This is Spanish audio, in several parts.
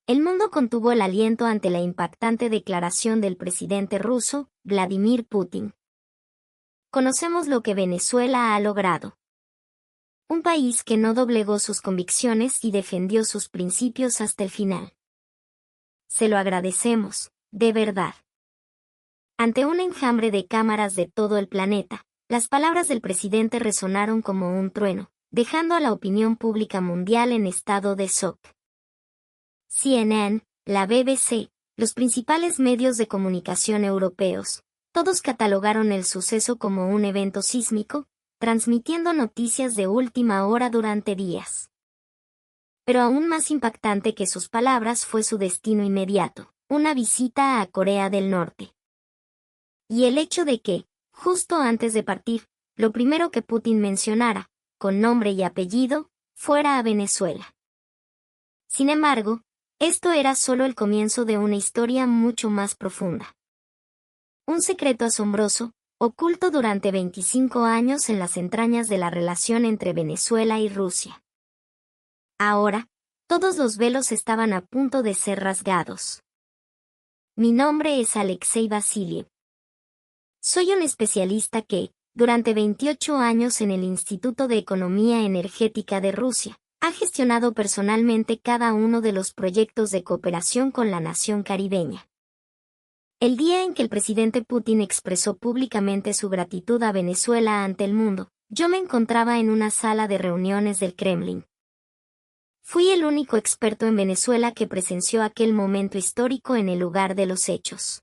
El mundo contuvo el aliento ante la impactante declaración del presidente ruso, Vladimir Putin. Conocemos lo que Venezuela ha logrado. Un país que no doblegó sus convicciones y defendió sus principios hasta el final. Se lo agradecemos, de verdad. Ante un enjambre de cámaras de todo el planeta, las palabras del presidente resonaron como un trueno, dejando a la opinión pública mundial en estado de shock. CNN, la BBC, los principales medios de comunicación europeos, todos catalogaron el suceso como un evento sísmico, transmitiendo noticias de última hora durante días. Pero aún más impactante que sus palabras fue su destino inmediato, una visita a Corea del Norte. Y el hecho de que, justo antes de partir, lo primero que Putin mencionara, con nombre y apellido, fuera a Venezuela. Sin embargo, esto era solo el comienzo de una historia mucho más profunda. Un secreto asombroso, oculto durante 25 años en las entrañas de la relación entre Venezuela y Rusia. Ahora, todos los velos estaban a punto de ser rasgados. Mi nombre es Alexei Vasiliev. Soy un especialista que, durante 28 años en el Instituto de Economía Energética de Rusia, ha gestionado personalmente cada uno de los proyectos de cooperación con la nación caribeña. El día en que el presidente Putin expresó públicamente su gratitud a Venezuela ante el mundo, yo me encontraba en una sala de reuniones del Kremlin. Fui el único experto en Venezuela que presenció aquel momento histórico en el lugar de los hechos.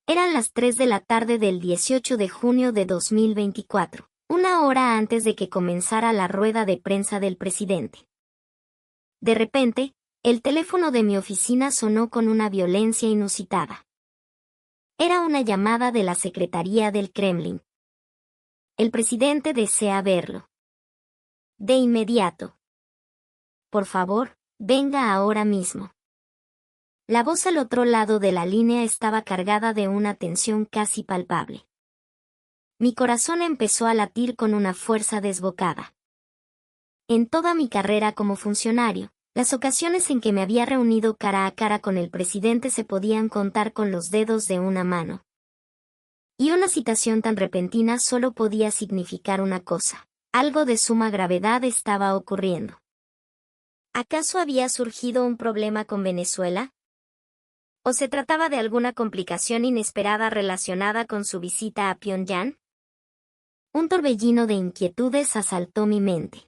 Eran las 3 de la tarde del 18 de junio de 2024. Una hora antes de que comenzara la rueda de prensa del presidente. De repente, el teléfono de mi oficina sonó con una violencia inusitada. Era una llamada de la Secretaría del Kremlin. El presidente desea verlo. De inmediato. Por favor, venga ahora mismo. La voz al otro lado de la línea estaba cargada de una tensión casi palpable. Mi corazón empezó a latir con una fuerza desbocada. En toda mi carrera como funcionario, las ocasiones en que me había reunido cara a cara con el presidente se podían contar con los dedos de una mano. Y una citación tan repentina solo podía significar una cosa: algo de suma gravedad estaba ocurriendo. ¿Acaso había surgido un problema con Venezuela? ¿O se trataba de alguna complicación inesperada relacionada con su visita a Pyongyang? Un torbellino de inquietudes asaltó mi mente.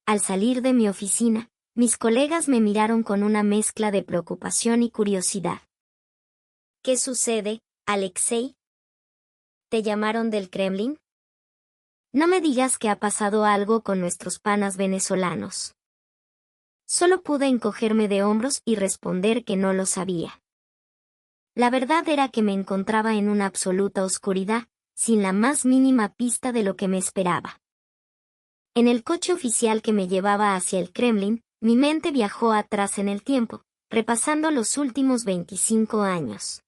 Al salir de mi oficina, mis colegas me miraron con una mezcla de preocupación y curiosidad. ¿Qué sucede, Alexei? ¿Te llamaron del Kremlin? No me digas que ha pasado algo con nuestros panas venezolanos. Solo pude encogerme de hombros y responder que no lo sabía. La verdad era que me encontraba en una absoluta oscuridad, sin la más mínima pista de lo que me esperaba. En el coche oficial que me llevaba hacia el Kremlin, mi mente viajó atrás en el tiempo, repasando los últimos 25 años.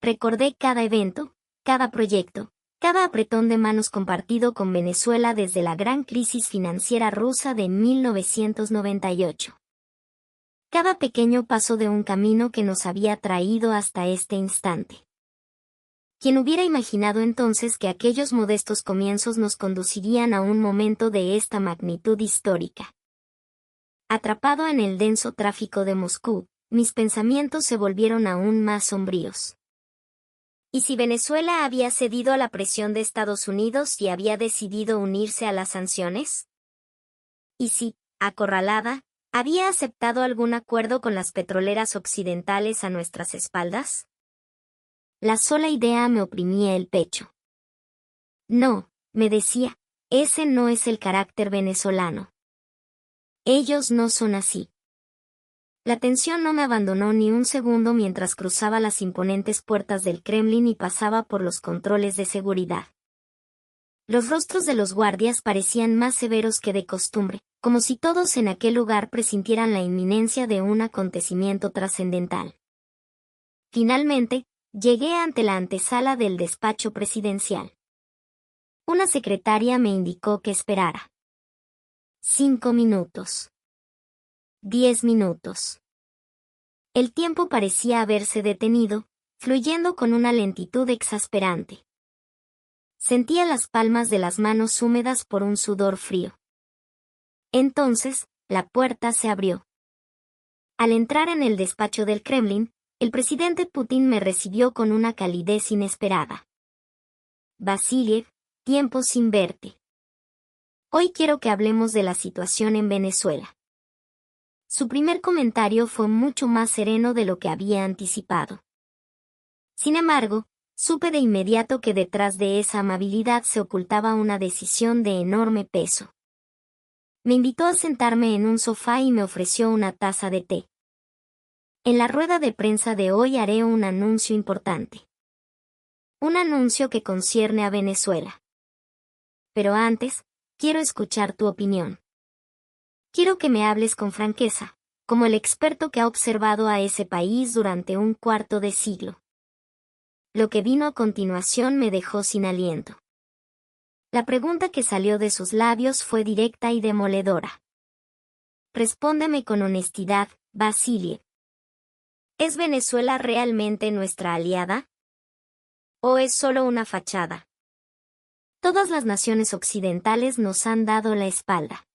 Recordé cada evento, cada proyecto, cada apretón de manos compartido con Venezuela desde la gran crisis financiera rusa de 1998. Cada pequeño paso de un camino que nos había traído hasta este instante. ¿Quién hubiera imaginado entonces que aquellos modestos comienzos nos conducirían a un momento de esta magnitud histórica? Atrapado en el denso tráfico de Moscú, mis pensamientos se volvieron aún más sombríos. ¿Y si Venezuela había cedido a la presión de Estados Unidos y había decidido unirse a las sanciones? ¿Y si, acorralada, había aceptado algún acuerdo con las petroleras occidentales a nuestras espaldas? La sola idea me oprimía el pecho. No, me decía, ese no es el carácter venezolano. Ellos no son así. La tensión no me abandonó ni un segundo mientras cruzaba las imponentes puertas del Kremlin y pasaba por los controles de seguridad. Los rostros de los guardias parecían más severos que de costumbre, como si todos en aquel lugar presintieran la inminencia de un acontecimiento trascendental. Finalmente, llegué ante la antesala del despacho presidencial. Una secretaria me indicó que esperara. 5 minutos. 10 minutos. El tiempo parecía haberse detenido, fluyendo con una lentitud exasperante. Sentía las palmas de las manos húmedas por un sudor frío. Entonces, la puerta se abrió. Al entrar en el despacho del Kremlin, el presidente Putin me recibió con una calidez inesperada. Vasiliev, tiempo sin verte. Hoy quiero que hablemos de la situación en Venezuela. Su primer comentario fue mucho más sereno de lo que había anticipado. Sin embargo, supe de inmediato que detrás de esa amabilidad se ocultaba una decisión de enorme peso. Me invitó a sentarme en un sofá y me ofreció una taza de té. En la rueda de prensa de hoy haré un anuncio importante. Un anuncio que concierne a Venezuela. Pero antes, quiero escuchar tu opinión. Quiero que me hables con franqueza, como el experto que ha observado a ese país durante un cuarto de siglo. Lo que vino a continuación me dejó sin aliento. La pregunta que salió de sus labios fue directa y demoledora. Respóndeme con honestidad, Vasiliev. ¿Es Venezuela realmente nuestra aliada? ¿O es solo una fachada? Todas las naciones occidentales nos han dado la espalda.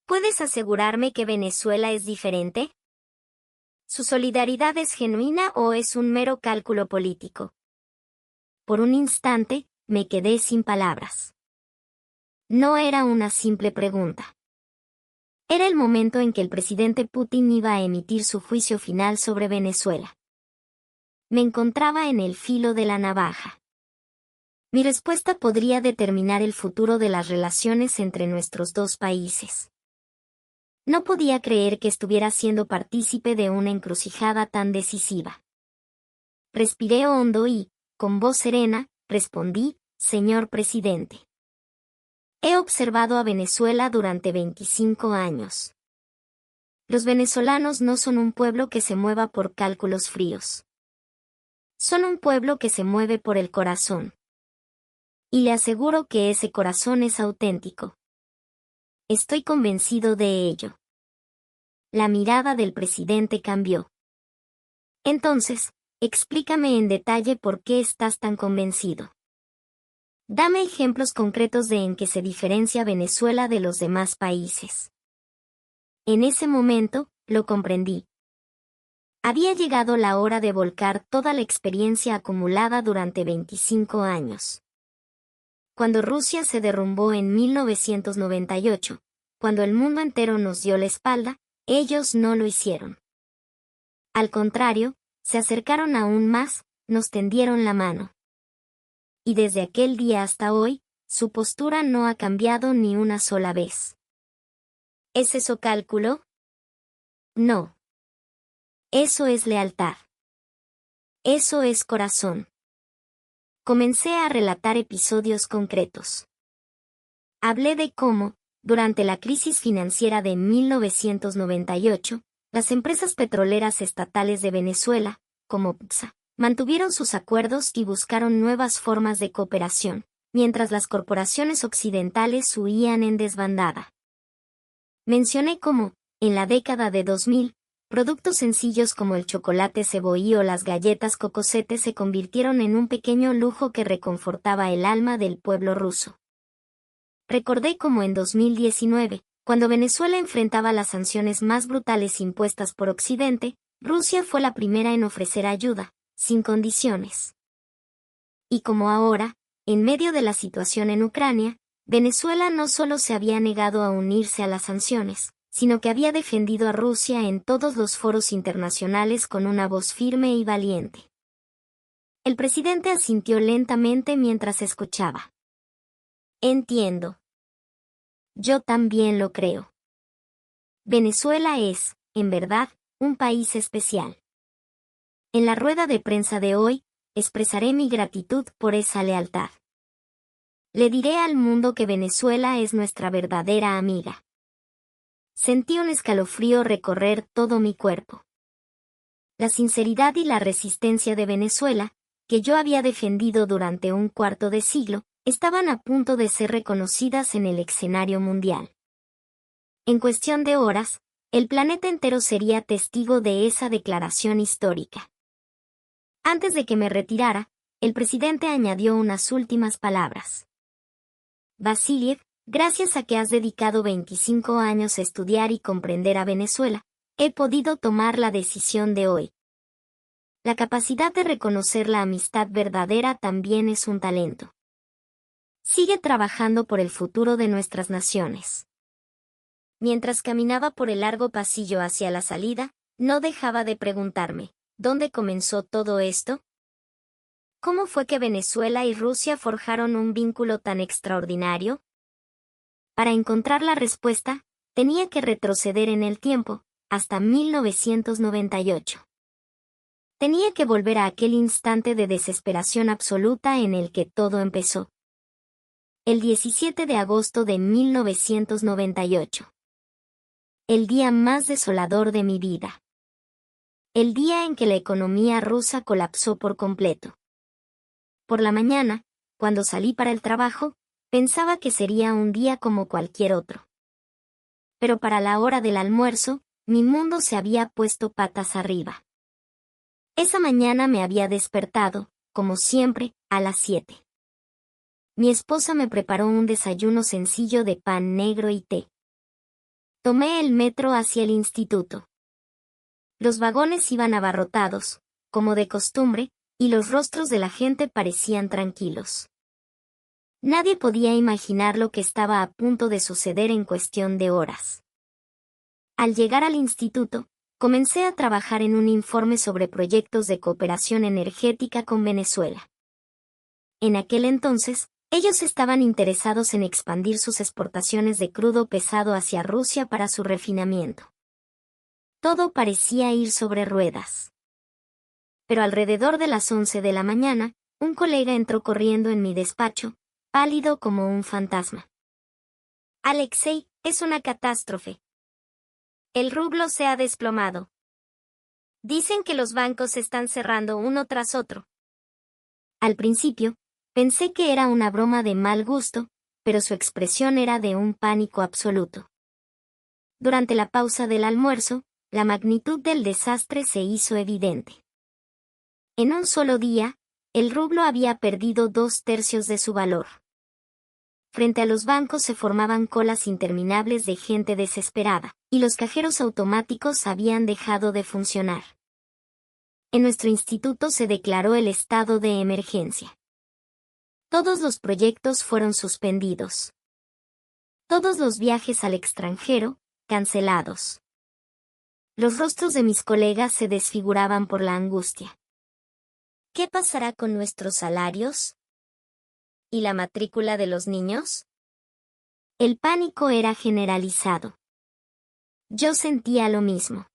¿Puedes asegurarme que Venezuela es diferente? ¿Su solidaridad es genuina o es un mero cálculo político? Por un instante, me quedé sin palabras. No era una simple pregunta. Era el momento en que el presidente Putin iba a emitir su juicio final sobre Venezuela. Me encontraba en el filo de la navaja. Mi respuesta podría determinar el futuro de las relaciones entre nuestros dos países. No podía creer que estuviera siendo partícipe de una encrucijada tan decisiva. Respiré hondo y, con voz serena, respondí, señor presidente. He observado a Venezuela durante 25 años. Los venezolanos no son un pueblo que se mueva por cálculos fríos. Son un pueblo que se mueve por el corazón. Y le aseguro que ese corazón es auténtico. Estoy convencido de ello. La mirada del presidente cambió. Entonces, explícame en detalle por qué estás tan convencido. Dame ejemplos concretos de en qué se diferencia Venezuela de los demás países. En ese momento, lo comprendí. Había llegado la hora de volcar toda la experiencia acumulada durante 25 años. Cuando Rusia se derrumbó en 1998, cuando el mundo entero nos dio la espalda, ellos no lo hicieron. Al contrario, se acercaron aún más, nos tendieron la mano. Y desde aquel día hasta hoy, su postura no ha cambiado ni una sola vez. ¿Es eso cálculo? No. Eso es lealtad. Eso es corazón. Comencé a relatar episodios concretos. Hablé de cómo, durante la crisis financiera de 1998, las empresas petroleras estatales de Venezuela, como PDVSA, mantuvieron sus acuerdos y buscaron nuevas formas de cooperación, mientras las corporaciones occidentales huían en desbandada. Mencioné cómo, en la década de 2000, productos sencillos como el chocolate cebollí o las galletas cocosete se convirtieron en un pequeño lujo que reconfortaba el alma del pueblo ruso. Recordé cómo en 2019, cuando Venezuela enfrentaba las sanciones más brutales impuestas por Occidente, Rusia fue la primera en ofrecer ayuda, sin condiciones. Y como ahora, en medio de la situación en Ucrania, Venezuela no solo se había negado a unirse a las sanciones, sino que había defendido a Rusia en todos los foros internacionales con una voz firme y valiente. El presidente asintió lentamente mientras escuchaba. Entiendo. Yo también lo creo. Venezuela es, en verdad, un país especial. En la rueda de prensa de hoy, expresaré mi gratitud por esa lealtad. Le diré al mundo que Venezuela es nuestra verdadera amiga. Sentí un escalofrío recorrer todo mi cuerpo. La sinceridad y la resistencia de Venezuela, que yo había defendido durante un cuarto de siglo, estaban a punto de ser reconocidas en el escenario mundial. En cuestión de horas, El planeta entero sería testigo de esa declaración histórica. Antes de que me retirara, el presidente añadió unas últimas palabras. Vasiliev, gracias a que has dedicado 25 años a estudiar y comprender a Venezuela, he podido tomar la decisión de hoy. La capacidad de reconocer la amistad verdadera también es un talento. Sigue trabajando por el futuro de nuestras naciones. Mientras caminaba por el largo pasillo hacia la salida, no dejaba de preguntarme, ¿dónde comenzó todo esto? ¿Cómo fue que Venezuela y Rusia forjaron un vínculo tan extraordinario? Para encontrar la respuesta, tenía que retroceder en el tiempo, hasta 1998. Tenía que volver a aquel instante de desesperación absoluta en el que todo empezó. El 17 de agosto de 1998. El día más desolador de mi vida. El día en que la economía rusa colapsó por completo. Por la mañana, cuando salí para el trabajo, pensaba que sería un día como cualquier otro. Pero para la hora del almuerzo, mi mundo se había puesto patas arriba. Esa mañana me había despertado, como siempre, a las 7. Mi esposa me preparó un desayuno sencillo de pan negro y té. Tomé el metro hacia el instituto. Los vagones iban abarrotados, como de costumbre, y los rostros de la gente parecían tranquilos. Nadie podía imaginar lo que estaba a punto de suceder en cuestión de horas. Al llegar al instituto, comencé a trabajar en un informe sobre proyectos de cooperación energética con Venezuela. En aquel entonces, ellos estaban interesados en expandir sus exportaciones de crudo pesado hacia Rusia para su refinamiento. Todo parecía ir sobre ruedas. Pero alrededor de las 11 de la mañana, un colega entró corriendo en mi despacho, pálido como un fantasma. Alexei, es una catástrofe. El rublo se ha desplomado. Dicen que los bancos están cerrando uno tras otro. Al principio, pensé que era una broma de mal gusto, pero su expresión era de un pánico absoluto. Durante la pausa del almuerzo, la magnitud del desastre se hizo evidente. En un solo día, el rublo había perdido 2/3 de su valor. Frente a los bancos se formaban colas interminables de gente desesperada, y los cajeros automáticos habían dejado de funcionar. En nuestro instituto se declaró el estado de emergencia. Todos los proyectos fueron suspendidos. Todos los viajes al extranjero, cancelados. Los rostros de mis colegas se desfiguraban por la angustia. ¿Qué pasará con nuestros salarios? ¿Y la matrícula de los niños? El pánico era generalizado. Yo sentía lo mismo.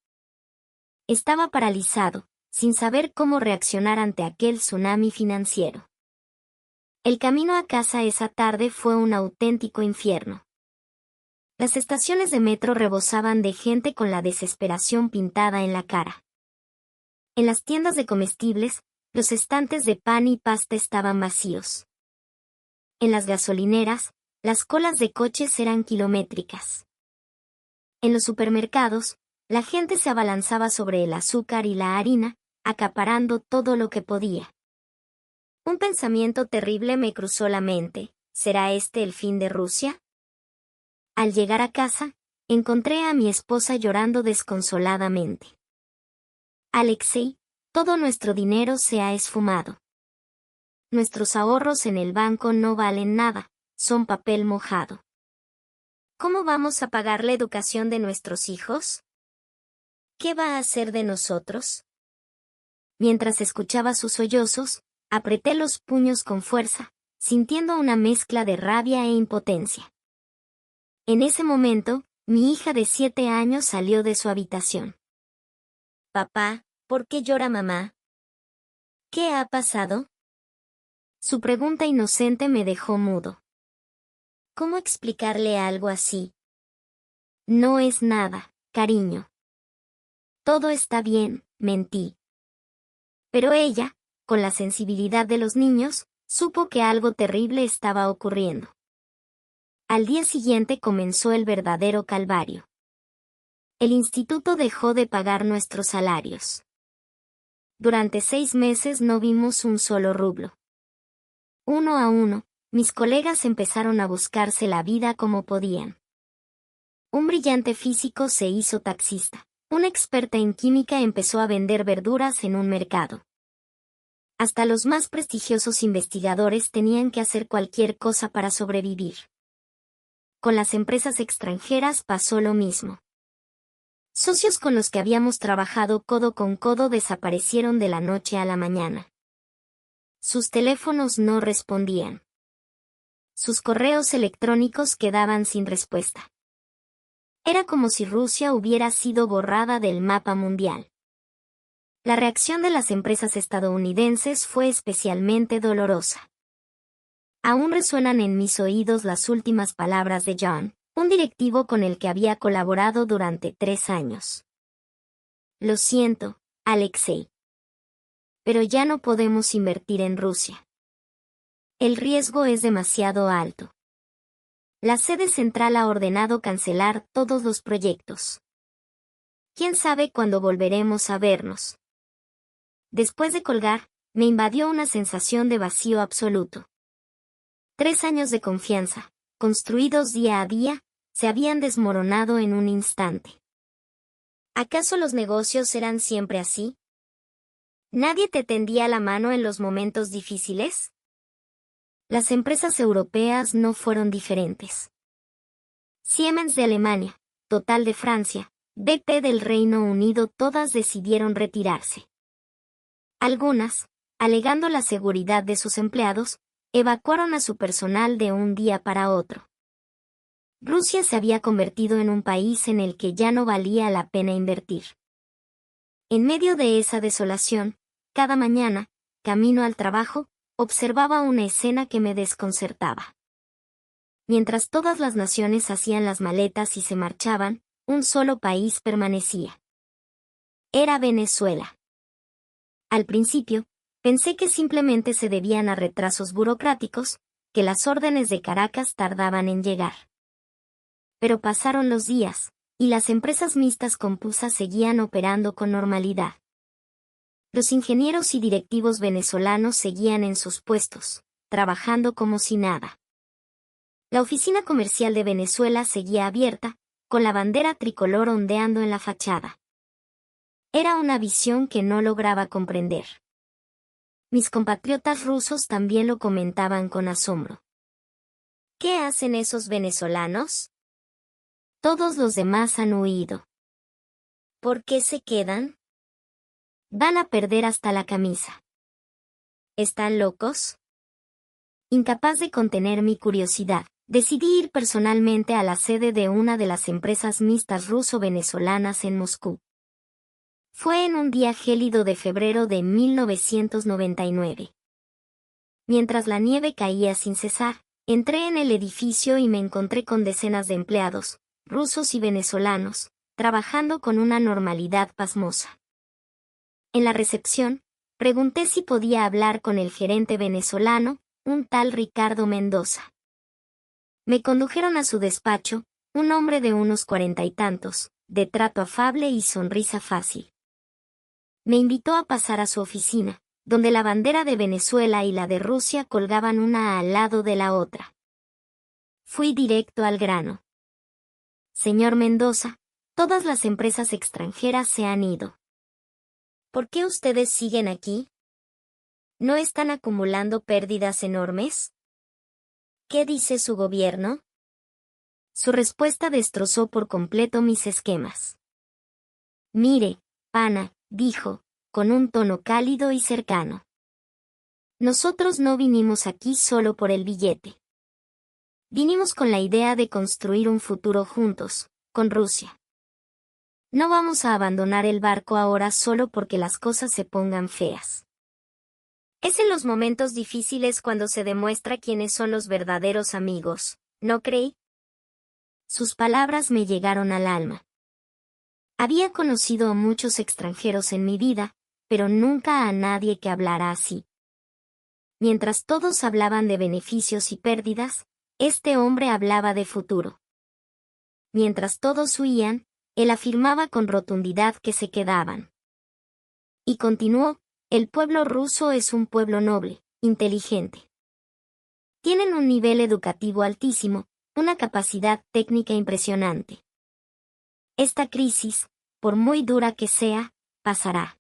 Estaba paralizado, sin saber cómo reaccionar ante aquel tsunami financiero. El camino a casa esa tarde fue un auténtico infierno. Las estaciones de metro rebosaban de gente con la desesperación pintada en la cara. En las tiendas de comestibles, los estantes de pan y pasta estaban vacíos. En las gasolineras, las colas de coches eran kilométricas. En los supermercados, la gente se abalanzaba sobre el azúcar y la harina, acaparando todo lo que podía. Un pensamiento terrible me cruzó la mente. ¿Será este el fin de Rusia? Al llegar a casa, encontré a mi esposa llorando desconsoladamente. Alexei, todo nuestro dinero se ha esfumado. Nuestros ahorros en el banco no valen nada, son papel mojado. ¿Cómo vamos a pagar la educación de nuestros hijos? ¿Qué va a hacer de nosotros? Mientras escuchaba sus sollozos, apreté los puños con fuerza, sintiendo una mezcla de rabia e impotencia. En ese momento, mi hija de 7 años salió de su habitación. Papá, ¿por qué llora mamá? ¿Qué ha pasado? Su pregunta inocente me dejó mudo. ¿Cómo explicarle algo así? No es nada, cariño. Todo está bien, mentí. Pero ella, con la sensibilidad de los niños, supo que algo terrible estaba ocurriendo. Al día siguiente comenzó el verdadero calvario. El instituto dejó de pagar nuestros salarios. Durante 6 meses no vimos un solo rublo. Uno a uno, mis colegas empezaron a buscarse la vida como podían. Un brillante físico se hizo taxista. Una experta en química empezó a vender verduras en un mercado. Hasta los más prestigiosos investigadores tenían que hacer cualquier cosa para sobrevivir. Con las empresas extranjeras pasó lo mismo. Socios con los que habíamos trabajado codo con codo desaparecieron de la noche a la mañana. Sus teléfonos no respondían. Sus correos electrónicos quedaban sin respuesta. Era como si Rusia hubiera sido borrada del mapa mundial. La reacción de las empresas estadounidenses fue especialmente dolorosa. Aún resuenan en mis oídos las últimas palabras de John, un directivo con el que había colaborado durante 3 años. Lo siento, Alexei. Pero ya no podemos invertir en Rusia. El riesgo es demasiado alto. La sede central ha ordenado cancelar todos los proyectos. ¿Quién sabe cuándo volveremos a vernos? Después de colgar, me invadió una sensación de vacío absoluto. 3 años de confianza, construidos día a día, se habían desmoronado en un instante. ¿Acaso los negocios eran siempre así? ¿Nadie te tendía la mano en los momentos difíciles? Las empresas europeas no fueron diferentes. Siemens de Alemania, Total de Francia, BP del Reino Unido, todas decidieron retirarse. Algunas, alegando la seguridad de sus empleados, evacuaron a su personal de un día para otro. Rusia se había convertido en un país en el que ya no valía la pena invertir. En medio de esa desolación, cada mañana, camino al trabajo, observaba una escena que me desconcertaba. Mientras todas las naciones hacían las maletas y se marchaban, un solo país permanecía. Era Venezuela. Al principio, pensé que simplemente se debían a retrasos burocráticos, que las órdenes de Caracas tardaban en llegar. Pero pasaron los días, y las empresas mixtas con PUSA seguían operando con normalidad. Los ingenieros y directivos venezolanos seguían en sus puestos, trabajando como si nada. La oficina comercial de Venezuela seguía abierta, con la bandera tricolor ondeando en la fachada. Era una visión que no lograba comprender. Mis compatriotas rusos también lo comentaban con asombro. ¿Qué hacen esos venezolanos? Todos los demás han huido. ¿Por qué se quedan? Van a perder hasta la camisa. ¿Están locos? Incapaz de contener mi curiosidad, decidí ir personalmente a la sede de una de las empresas mixtas ruso-venezolanas en Moscú. Fue en un día gélido de febrero de 1999. Mientras la nieve caía sin cesar, entré en el edificio y me encontré con decenas de empleados, rusos y venezolanos, trabajando con una normalidad pasmosa. En la recepción, pregunté si podía hablar con el gerente venezolano, un tal Ricardo Mendoza. Me condujeron a su despacho, un hombre de unos 40 y tantos, de trato afable y sonrisa fácil. Me invitó a pasar a su oficina, donde la bandera de Venezuela y la de Rusia colgaban una al lado de la otra. Fui directo al grano. Señor Mendoza, todas las empresas extranjeras se han ido. ¿Por qué ustedes siguen aquí? ¿No están acumulando pérdidas enormes? ¿Qué dice su gobierno? Su respuesta destrozó por completo mis esquemas. Mire, pana, dijo, con un tono cálido y cercano. Nosotros no vinimos aquí solo por el billete. Vinimos con la idea de construir un futuro juntos, con Rusia. No vamos a abandonar el barco ahora solo porque las cosas se pongan feas. Es en los momentos difíciles cuando se demuestra quiénes son los verdaderos amigos, ¿no cree? Sus palabras me llegaron al alma. Había conocido a muchos extranjeros en mi vida, pero nunca a nadie que hablara así. Mientras todos hablaban de beneficios y pérdidas, este hombre hablaba de futuro. Mientras todos huían, él afirmaba con rotundidad que se quedaban. Y continuó, el pueblo ruso es un pueblo noble, inteligente. Tienen un nivel educativo altísimo, una capacidad técnica impresionante. Esta crisis, por muy dura que sea, pasará.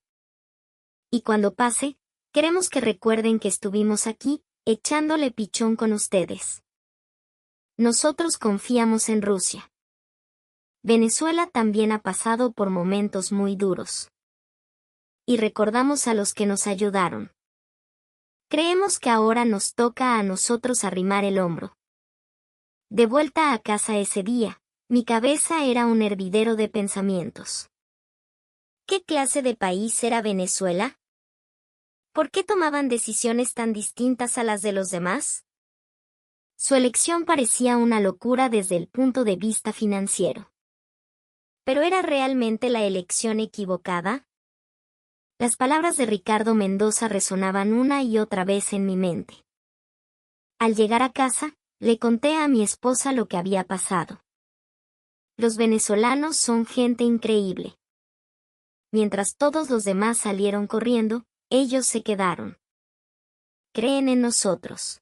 Y cuando pase, queremos que recuerden que estuvimos aquí, echándole pichón con ustedes. Nosotros confiamos en Rusia. Venezuela también ha pasado por momentos muy duros. Y recordamos a los que nos ayudaron. Creemos que ahora nos toca a nosotros arrimar el hombro. De vuelta a casa ese día, mi cabeza era un hervidero de pensamientos. ¿Qué clase de país era Venezuela? ¿Por qué tomaban decisiones tan distintas a las de los demás? Su elección parecía una locura desde el punto de vista financiero. ¿Pero era realmente la elección equivocada? Las palabras de Ricardo Mendoza resonaban una y otra vez en mi mente. Al llegar a casa, le conté a mi esposa lo que había pasado. Los venezolanos son gente increíble. Mientras todos los demás salieron corriendo, ellos se quedaron. Creen en nosotros.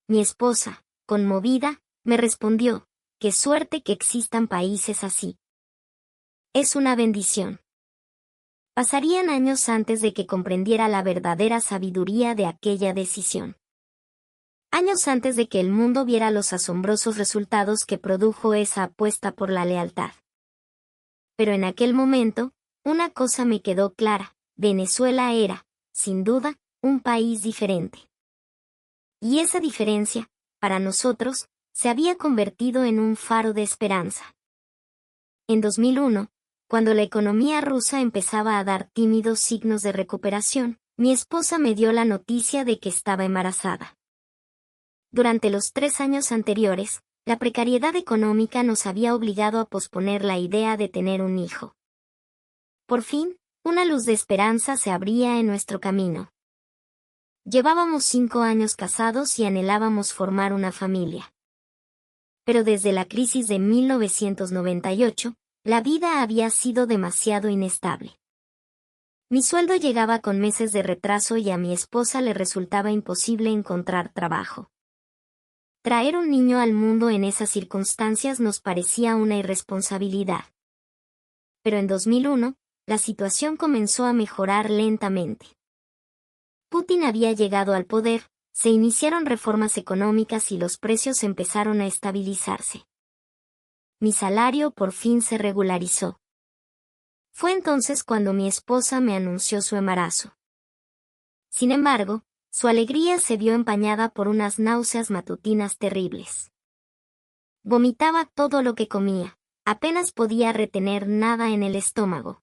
Mi esposa, conmovida, me respondió, qué suerte que existan países así. Es una bendición. Pasarían años antes de que comprendiera la verdadera sabiduría de aquella decisión. Años antes de que el mundo viera los asombrosos resultados que produjo esa apuesta por la lealtad. Pero en aquel momento, una cosa me quedó clara, Venezuela era, sin duda, un país diferente. Y esa diferencia, para nosotros, se había convertido en un faro de esperanza. En 2001, cuando la economía rusa empezaba a dar tímidos signos de recuperación, mi esposa me dio la noticia de que estaba embarazada. Durante los 3 años anteriores, la precariedad económica nos había obligado a posponer la idea de tener un hijo. Por fin, una luz de esperanza se abría en nuestro camino. Llevábamos 5 años casados y anhelábamos formar una familia. Pero desde la crisis de 1998, la vida había sido demasiado inestable. Mi sueldo llegaba con meses de retraso y a mi esposa le resultaba imposible encontrar trabajo. Traer un niño al mundo en esas circunstancias nos parecía una irresponsabilidad. Pero en 2001, la situación comenzó a mejorar lentamente. Putin había llegado al poder, se iniciaron reformas económicas y los precios empezaron a estabilizarse. Mi salario por fin se regularizó. Fue entonces cuando mi esposa me anunció su embarazo. Sin embargo, su alegría se vio empañada por unas náuseas matutinas terribles. Vomitaba todo lo que comía, apenas podía retener nada en el estómago.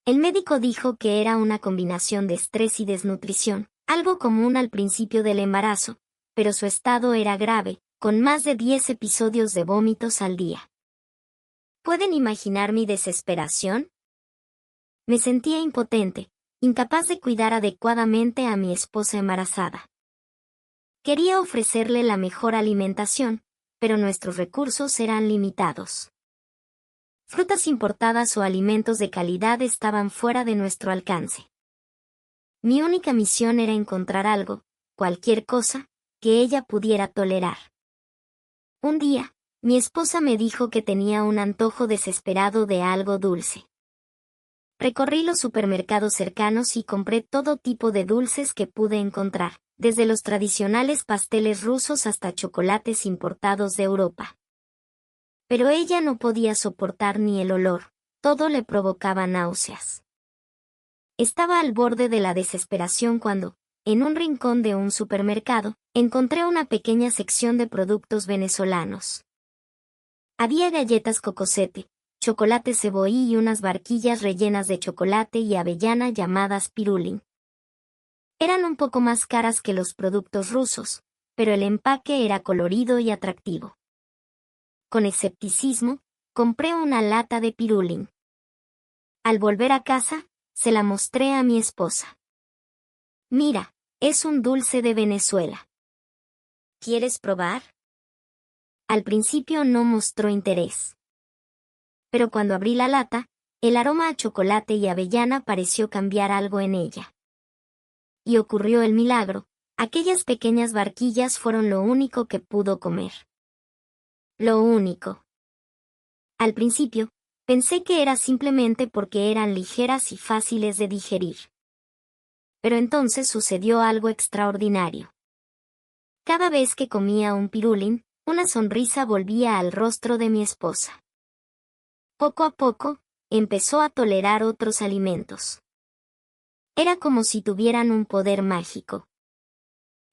El médico dijo que era una combinación de estrés y desnutrición, algo común al principio del embarazo, pero su estado era grave, con más de 10 episodios de vómitos al día. ¿Pueden imaginar mi desesperación? Me sentía impotente, incapaz de cuidar adecuadamente a mi esposa embarazada. Quería ofrecerle la mejor alimentación, pero nuestros recursos eran limitados. Frutas importadas o alimentos de calidad estaban fuera de nuestro alcance. Mi única misión era encontrar algo, cualquier cosa, que ella pudiera tolerar. Un día, mi esposa me dijo que tenía un antojo desesperado de algo dulce. Recorrí los supermercados cercanos y compré todo tipo de dulces que pude encontrar, desde los tradicionales pasteles rusos hasta chocolates importados de Europa. Pero ella no podía soportar ni el olor, todo le provocaba náuseas. Estaba al borde de la desesperación cuando, en un rincón de un supermercado, encontré una pequeña sección de productos venezolanos. Había galletas Cocosete, chocolate cebollí y unas barquillas rellenas de chocolate y avellana llamadas pirulín. Eran un poco más caras que los productos rusos, pero el empaque era colorido y atractivo. Con escepticismo, compré una lata de pirulín. Al volver a casa, se la mostré a mi esposa. Mira, es un dulce de Venezuela. ¿Quieres probar? Al principio no mostró interés. Pero cuando abrí la lata, el aroma a chocolate y avellana pareció cambiar algo en ella. Y ocurrió el milagro, aquellas pequeñas barquillas fueron lo único que pudo comer. Lo único. Al principio, pensé que era simplemente porque eran ligeras y fáciles de digerir. Pero entonces sucedió algo extraordinario. Cada vez que comía un pirulín, una sonrisa volvía al rostro de mi esposa. Poco a poco, empezó a tolerar otros alimentos. Era como si tuvieran un poder mágico.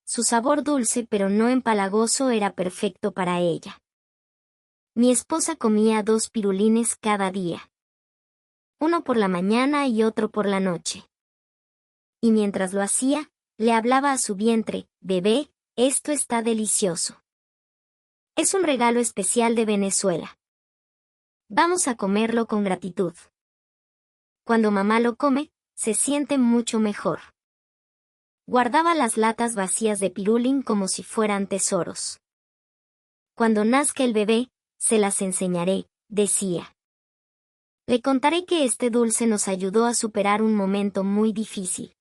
Su sabor dulce pero no empalagoso era perfecto para ella. Mi esposa comía 2 pirulines cada día. Uno por la mañana y otro por la noche. Y mientras lo hacía, le hablaba a su vientre: «Bebé, esto está delicioso. Es un regalo especial de Venezuela. Vamos a comerlo con gratitud. Cuando mamá lo come, se siente mucho mejor». Guardaba las latas vacías de pirulín como si fueran tesoros. «Cuando nazca el bebé, se las enseñaré», decía. «Le contaré que este dulce nos ayudó a superar un momento muy difícil».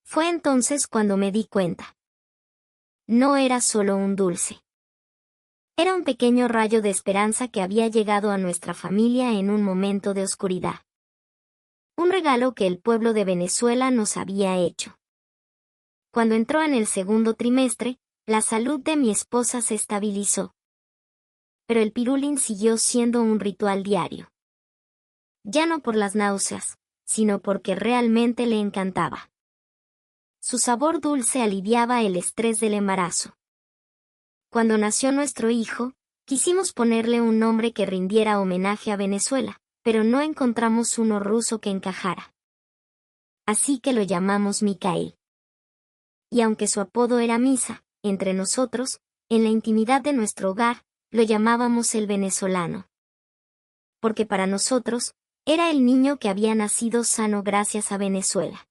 Fue entonces cuando me di cuenta. No era solo un dulce. Era un pequeño rayo de esperanza que había llegado a nuestra familia en un momento de oscuridad. Un regalo que el pueblo de Venezuela nos había hecho. Cuando entró en el segundo trimestre, la salud de mi esposa se estabilizó. Pero el pirulín siguió siendo un ritual diario. Ya no por las náuseas, sino porque realmente le encantaba. Su sabor dulce aliviaba el estrés del embarazo. Cuando nació nuestro hijo, quisimos ponerle un nombre que rindiera homenaje a Venezuela, pero no encontramos uno ruso que encajara. Así que lo llamamos Mikhail. Y aunque su apodo era Misa, entre nosotros, en la intimidad de nuestro hogar, lo llamábamos el venezolano. Porque para nosotros, era el niño que había nacido sano gracias a Venezuela.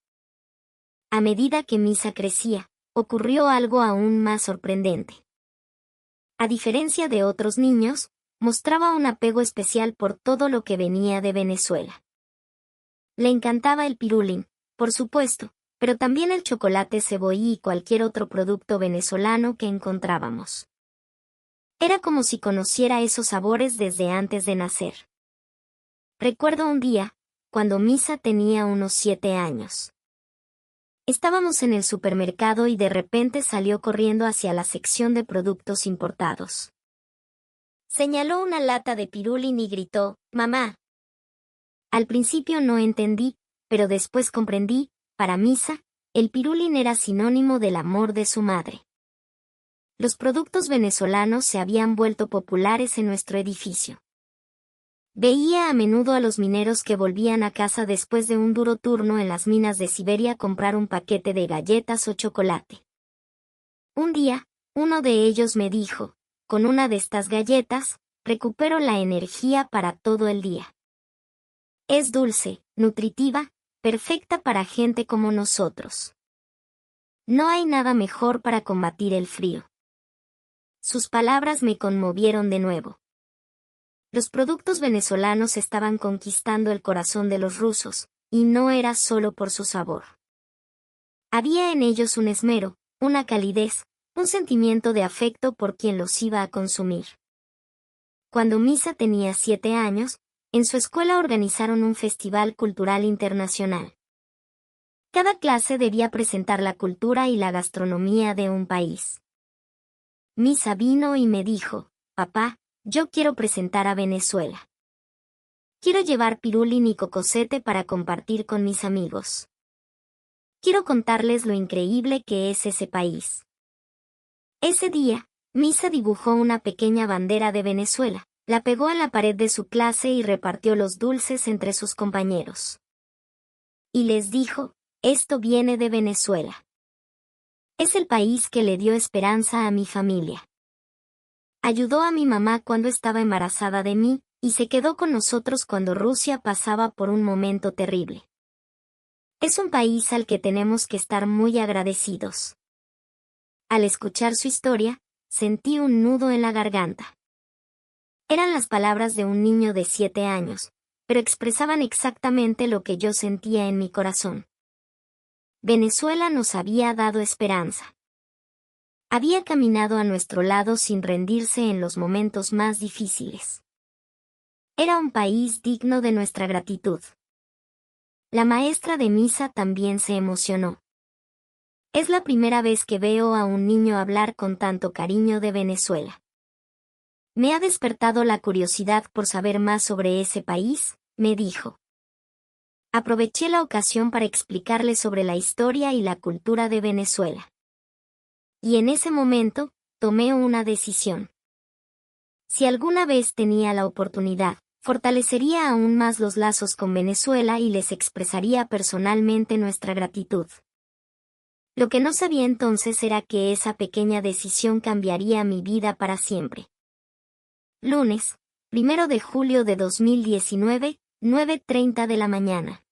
A medida que Misa crecía, ocurrió algo aún más sorprendente. A diferencia de otros niños, mostraba un apego especial por todo lo que venía de Venezuela. Le encantaba el pirulín, por supuesto, pero también el chocolate cebollí y cualquier otro producto venezolano que encontrábamos. Era como si conociera esos sabores desde antes de nacer. Recuerdo un día, cuando Misa tenía unos 7 años. Estábamos en el supermercado y de repente salió corriendo hacia la sección de productos importados. Señaló una lata de pirulín y gritó: «¡Mamá!». Al principio no entendí, pero después comprendí. Para Misa, el pirulín era sinónimo del amor de su madre. Los productos venezolanos se habían vuelto populares en nuestro edificio. Veía a menudo a los mineros que volvían a casa después de un duro turno en las minas de Siberia comprar un paquete de galletas o chocolate. Un día, uno de ellos me dijo: «Con una de estas galletas, recupero la energía para todo el día. Es dulce, nutritiva, perfecta para gente como nosotros. No hay nada mejor para combatir el frío». Sus palabras me conmovieron de nuevo. Los productos venezolanos estaban conquistando el corazón de los rusos, y no era solo por su sabor. Había en ellos un esmero, una calidez, un sentimiento de afecto por quien los iba a consumir. Cuando Misa tenía 7 años, en su escuela organizaron un festival cultural internacional. Cada clase debía presentar la cultura y la gastronomía de un país. Misa vino y me dijo: «Papá, yo quiero presentar a Venezuela. Quiero llevar pirulín y cocosete para compartir con mis amigos. Quiero contarles lo increíble que es ese país». Ese día, Misa dibujó una pequeña bandera de Venezuela, la pegó en la pared de su clase y repartió los dulces entre sus compañeros. Y les dijo: «Esto viene de Venezuela. Es el país que le dio esperanza a mi familia. Ayudó a mi mamá cuando estaba embarazada de mí, y se quedó con nosotros cuando Rusia pasaba por un momento terrible. Es un país al que tenemos que estar muy agradecidos». Al escuchar su historia, sentí un nudo en la garganta. Eran las palabras de un niño de 7 años, pero expresaban exactamente lo que yo sentía en mi corazón. Venezuela nos había dado esperanza. Había caminado a nuestro lado sin rendirse en los momentos más difíciles. Era un país digno de nuestra gratitud. La maestra de misa también se emocionó. Es la primera vez que veo a un niño hablar con tanto cariño de Venezuela. Me ha despertado la curiosidad por saber más sobre ese país, me dijo. Aproveché la ocasión para explicarle sobre la historia y la cultura de Venezuela. Y en ese momento, tomé una decisión. Si alguna vez tenía la oportunidad, fortalecería aún más los lazos con Venezuela y les expresaría personalmente nuestra gratitud. Lo que no sabía entonces era que esa pequeña decisión cambiaría mi vida para siempre. Lunes, 1 de julio de 2019, 9:30 de la mañana.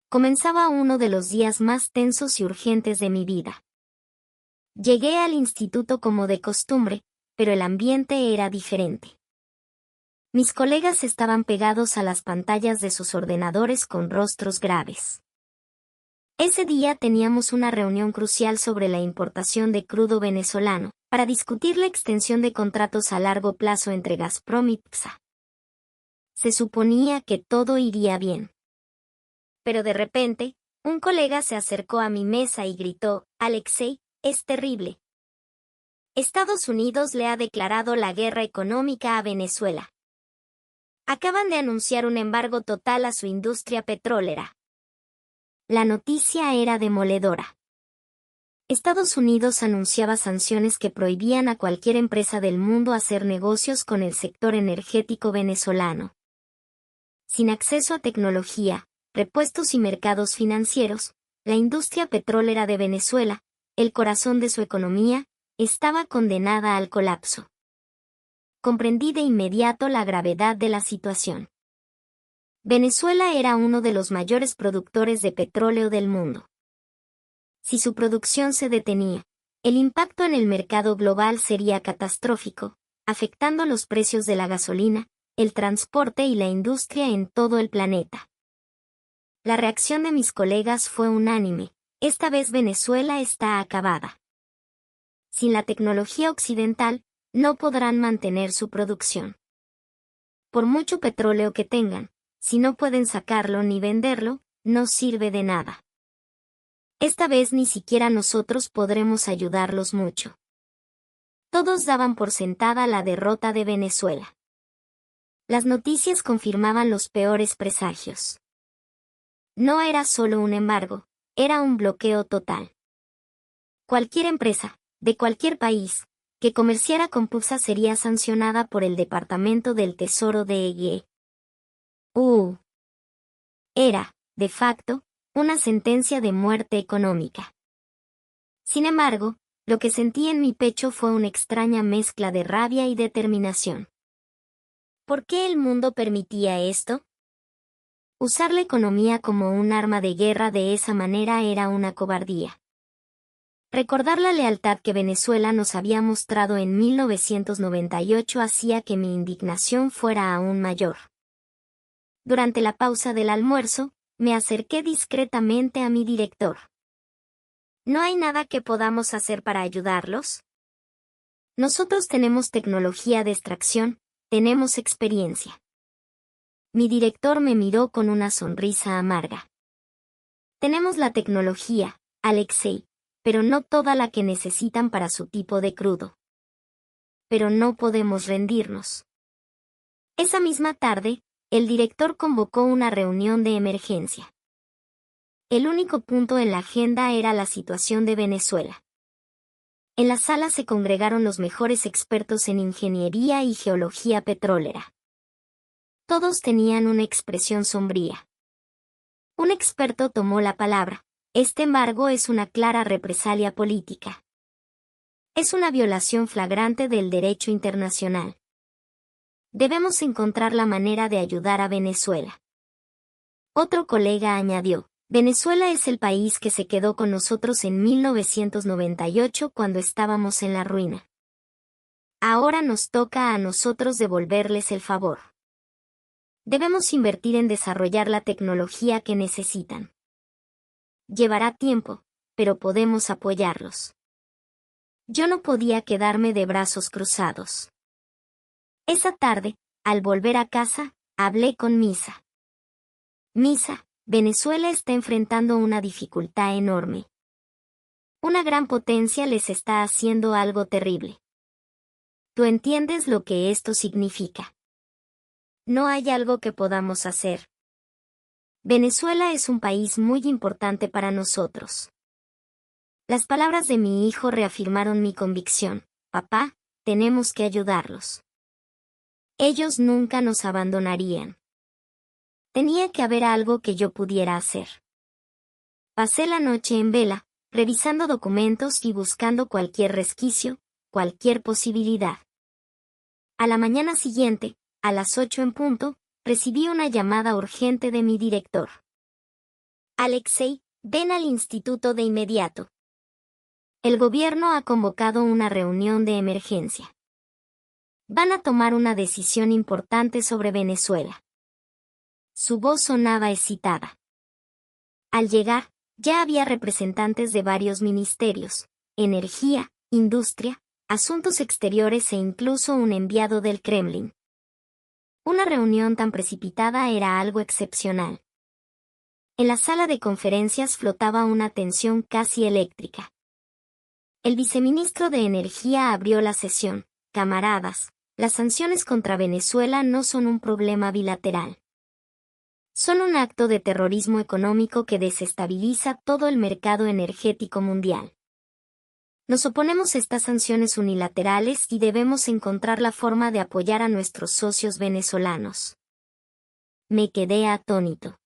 Comenzaba uno de los días más tensos y urgentes de mi vida. Llegué al instituto como de costumbre, pero el ambiente era diferente. Mis colegas estaban pegados a las pantallas de sus ordenadores con rostros graves. Ese día teníamos una reunión crucial sobre la importación de crudo venezolano, para discutir la extensión de contratos a largo plazo entre Gazprom y PSA. Se suponía que todo iría bien. Pero de repente, un colega se acercó a mi mesa y gritó, «Alexei, es terrible. Estados Unidos le ha declarado la guerra económica a Venezuela. Acaban de anunciar un embargo total a su industria petrolera». La noticia era demoledora. Estados Unidos anunciaba sanciones que prohibían a cualquier empresa del mundo hacer negocios con el sector energético venezolano. Sin acceso a tecnología, repuestos y mercados financieros, la industria petrolera de Venezuela, el corazón de su economía, estaba condenada al colapso. Comprendí de inmediato la gravedad de la situación. Venezuela era uno de los mayores productores de petróleo del mundo. Si su producción se detenía, el impacto en el mercado global sería catastrófico, afectando los precios de la gasolina, el transporte y la industria en todo el planeta. La reacción de mis colegas fue unánime: esta vez Venezuela está acabada. Sin la tecnología occidental, no podrán mantener su producción. Por mucho petróleo que tengan, si no pueden sacarlo ni venderlo, no sirve de nada. Esta vez ni siquiera nosotros podremos ayudarlos mucho. Todos daban por sentada la derrota de Venezuela. Las noticias confirmaban los peores presagios. No era solo un embargo, era un bloqueo total. Cualquier empresa, de cualquier país, que comerciara con PSA sería sancionada por el Departamento del Tesoro de EGE. Era, de facto, una sentencia de muerte económica. Sin embargo, lo que sentí en mi pecho fue una extraña mezcla de rabia y determinación. ¿Por qué el mundo permitía esto? Usar la economía como un arma de guerra de esa manera era una cobardía. Recordar la lealtad que Venezuela nos había mostrado en 1998 hacía que mi indignación fuera aún mayor. Durante la pausa del almuerzo, me acerqué discretamente a mi director. ¿No hay nada que podamos hacer para ayudarlos? Nosotros tenemos tecnología de extracción, tenemos experiencia. Mi director me miró con una sonrisa amarga. Tenemos la tecnología, Alexei, pero no toda la que necesitan para su tipo de crudo. Pero no podemos rendirnos. Esa misma tarde, el director convocó una reunión de emergencia. El único punto en la agenda era la situación de Venezuela. En la sala se congregaron los mejores expertos en ingeniería y geología petrolera. Todos tenían una expresión sombría. Un experto tomó la palabra: este embargo es una clara represalia política. Es una violación flagrante del derecho internacional. Debemos encontrar la manera de ayudar a Venezuela. Otro colega añadió: Venezuela es el país que se quedó con nosotros en 1998 cuando estábamos en la ruina. Ahora nos toca a nosotros devolverles el favor. Debemos invertir en desarrollar la tecnología que necesitan. Llevará tiempo, pero podemos apoyarlos. Yo no podía quedarme de brazos cruzados. Esa tarde, al volver a casa, hablé con Misa. Misa, Venezuela está enfrentando una dificultad enorme. Una gran potencia les está haciendo algo terrible. ¿Tú entiendes lo que esto significa? No hay algo que podamos hacer. Venezuela es un país muy importante para nosotros. Las palabras de mi hijo reafirmaron mi convicción. Papá, tenemos que ayudarlos. Ellos nunca nos abandonarían. Tenía que haber algo que yo pudiera hacer. Pasé la noche en vela, revisando documentos y buscando cualquier resquicio, cualquier posibilidad. A la mañana siguiente, a las 8 en punto, recibí una llamada urgente de mi director. Alexei, ven al instituto de inmediato. El gobierno ha convocado una reunión de emergencia. Van a tomar una decisión importante sobre Venezuela. Su voz sonaba excitada. Al llegar, ya había representantes de varios ministerios, energía, industria, asuntos exteriores e incluso un enviado del Kremlin. Una reunión tan precipitada era algo excepcional. En la sala de conferencias flotaba una tensión casi eléctrica. El viceministro de Energía abrió la sesión. Camaradas, las sanciones contra Venezuela no son un problema bilateral. Son un acto de terrorismo económico que desestabiliza todo el mercado energético mundial. Nos oponemos a estas sanciones unilaterales y debemos encontrar la forma de apoyar a nuestros socios venezolanos. Me quedé atónito.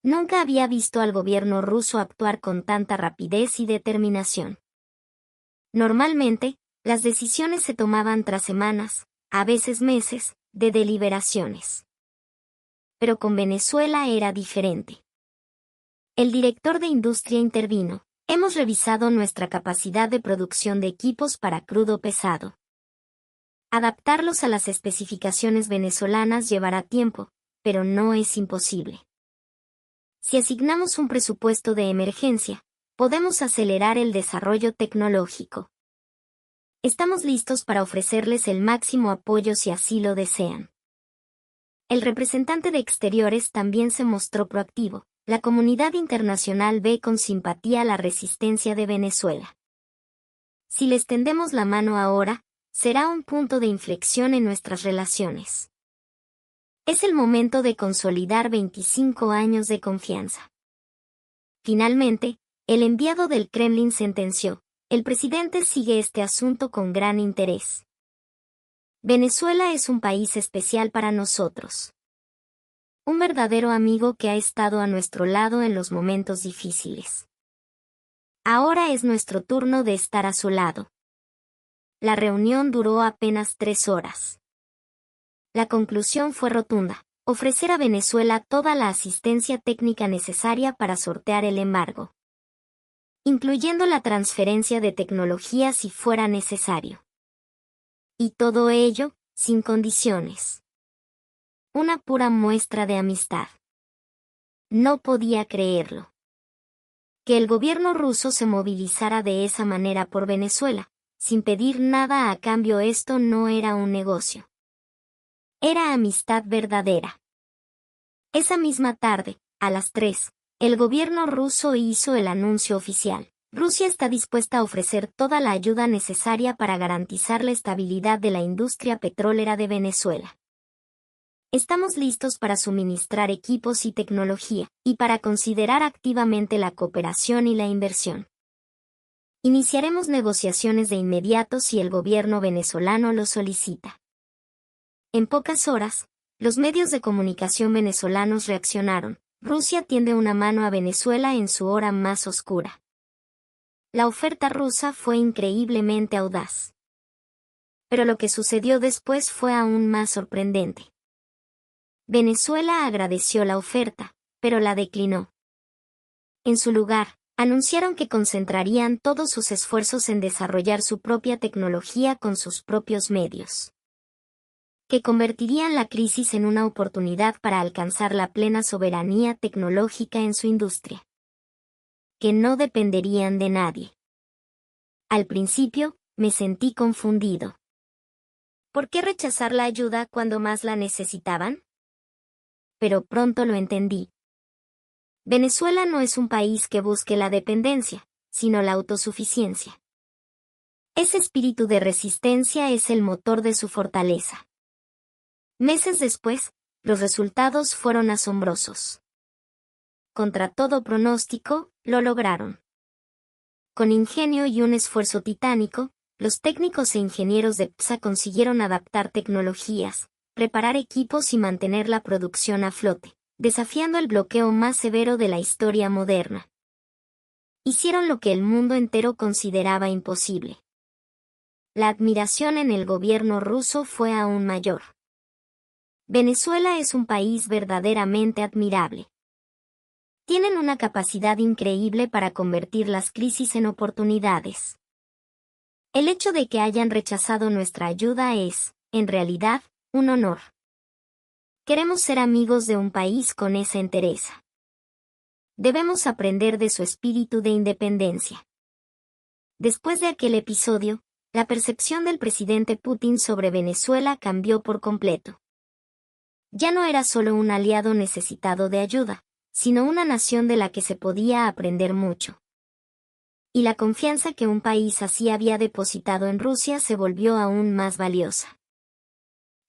Nunca había visto al gobierno ruso actuar con tanta rapidez y determinación. Normalmente, las decisiones se tomaban tras semanas, a veces meses, de deliberaciones. Pero con Venezuela era diferente. El director de industria intervino. Hemos revisado nuestra capacidad de producción de equipos para crudo pesado. Adaptarlos a las especificaciones venezolanas llevará tiempo, pero no es imposible. Si asignamos un presupuesto de emergencia, podemos acelerar el desarrollo tecnológico. Estamos listos para ofrecerles el máximo apoyo si así lo desean. El representante de Exteriores también se mostró proactivo. La comunidad internacional ve con simpatía la resistencia de Venezuela. Si les tendemos la mano ahora, será un punto de inflexión en nuestras relaciones. Es el momento de consolidar 25 años de confianza. Finalmente, el enviado del Kremlin sentenció, el presidente sigue este asunto con gran interés. Venezuela es un país especial para nosotros. Un verdadero amigo que ha estado a nuestro lado en los momentos difíciles. Ahora es nuestro turno de estar a su lado. La reunión duró apenas 3 horas. La conclusión fue rotunda: ofrecer a Venezuela toda la asistencia técnica necesaria para sortear el embargo, incluyendo la transferencia de tecnología si fuera necesario. Y todo ello, sin condiciones. Una pura muestra de amistad. No podía creerlo. Que el gobierno ruso se movilizara de esa manera por Venezuela, sin pedir nada a cambio, esto no era un negocio. Era amistad verdadera. Esa misma tarde, a las 3, el gobierno ruso hizo el anuncio oficial. Rusia está dispuesta a ofrecer toda la ayuda necesaria para garantizar la estabilidad de la industria petrolera de Venezuela. Estamos listos para suministrar equipos y tecnología, y para considerar activamente la cooperación y la inversión. Iniciaremos negociaciones de inmediato si el gobierno venezolano lo solicita. En pocas horas, los medios de comunicación venezolanos reaccionaron. Rusia tiende una mano a Venezuela en su hora más oscura. La oferta rusa fue increíblemente audaz. Pero lo que sucedió después fue aún más sorprendente. Venezuela agradeció la oferta, pero la declinó. En su lugar, Anunciaron que concentrarían todos sus esfuerzos en desarrollar su propia tecnología con sus propios medios. Que convertirían la crisis en una oportunidad para alcanzar la plena soberanía tecnológica en su industria. Que no dependerían de nadie. Al principio, me sentí confundido. ¿Por qué rechazar la ayuda cuando más la necesitaban? Pero pronto lo entendí. Venezuela no es un país que busque la dependencia, sino la autosuficiencia. Ese espíritu de resistencia es el motor de su fortaleza. Meses después, los resultados fueron asombrosos. Contra todo pronóstico, lo lograron. Con ingenio y un esfuerzo titánico, los técnicos e ingenieros de PSA consiguieron adaptar tecnologías, preparar equipos y mantener la producción a flote, desafiando el bloqueo más severo de la historia moderna. Hicieron lo que el mundo entero consideraba imposible. La admiración en el gobierno ruso fue aún mayor. Venezuela es un país verdaderamente admirable. Tienen una capacidad increíble para convertir las crisis en oportunidades. El hecho de que hayan rechazado nuestra ayuda es, en realidad, un honor. Queremos ser amigos de un país con esa entereza. Debemos aprender de su espíritu de independencia. Después de aquel episodio, la percepción del presidente Putin sobre Venezuela cambió por completo. Ya no era solo un aliado necesitado de ayuda, sino una nación de la que se podía aprender mucho. Y la confianza que un país así había depositado en Rusia se volvió aún más valiosa.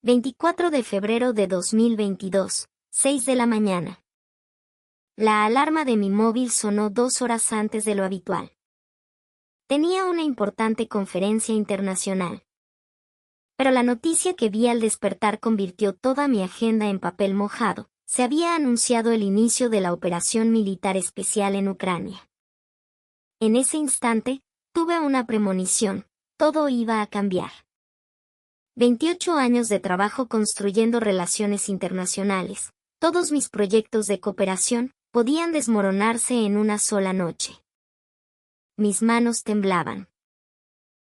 24 de febrero de 2022, 6 de la mañana. La alarma de mi móvil sonó 2 horas antes de lo habitual. Tenía una importante conferencia internacional. Pero la noticia que vi al despertar convirtió toda mi agenda en papel mojado. Se había anunciado el inicio de la operación militar especial en Ucrania. En ese instante, tuve una premonición, todo iba a cambiar. 28 años de trabajo construyendo relaciones internacionales, todos mis proyectos de cooperación, podían desmoronarse en una sola noche. Mis manos temblaban.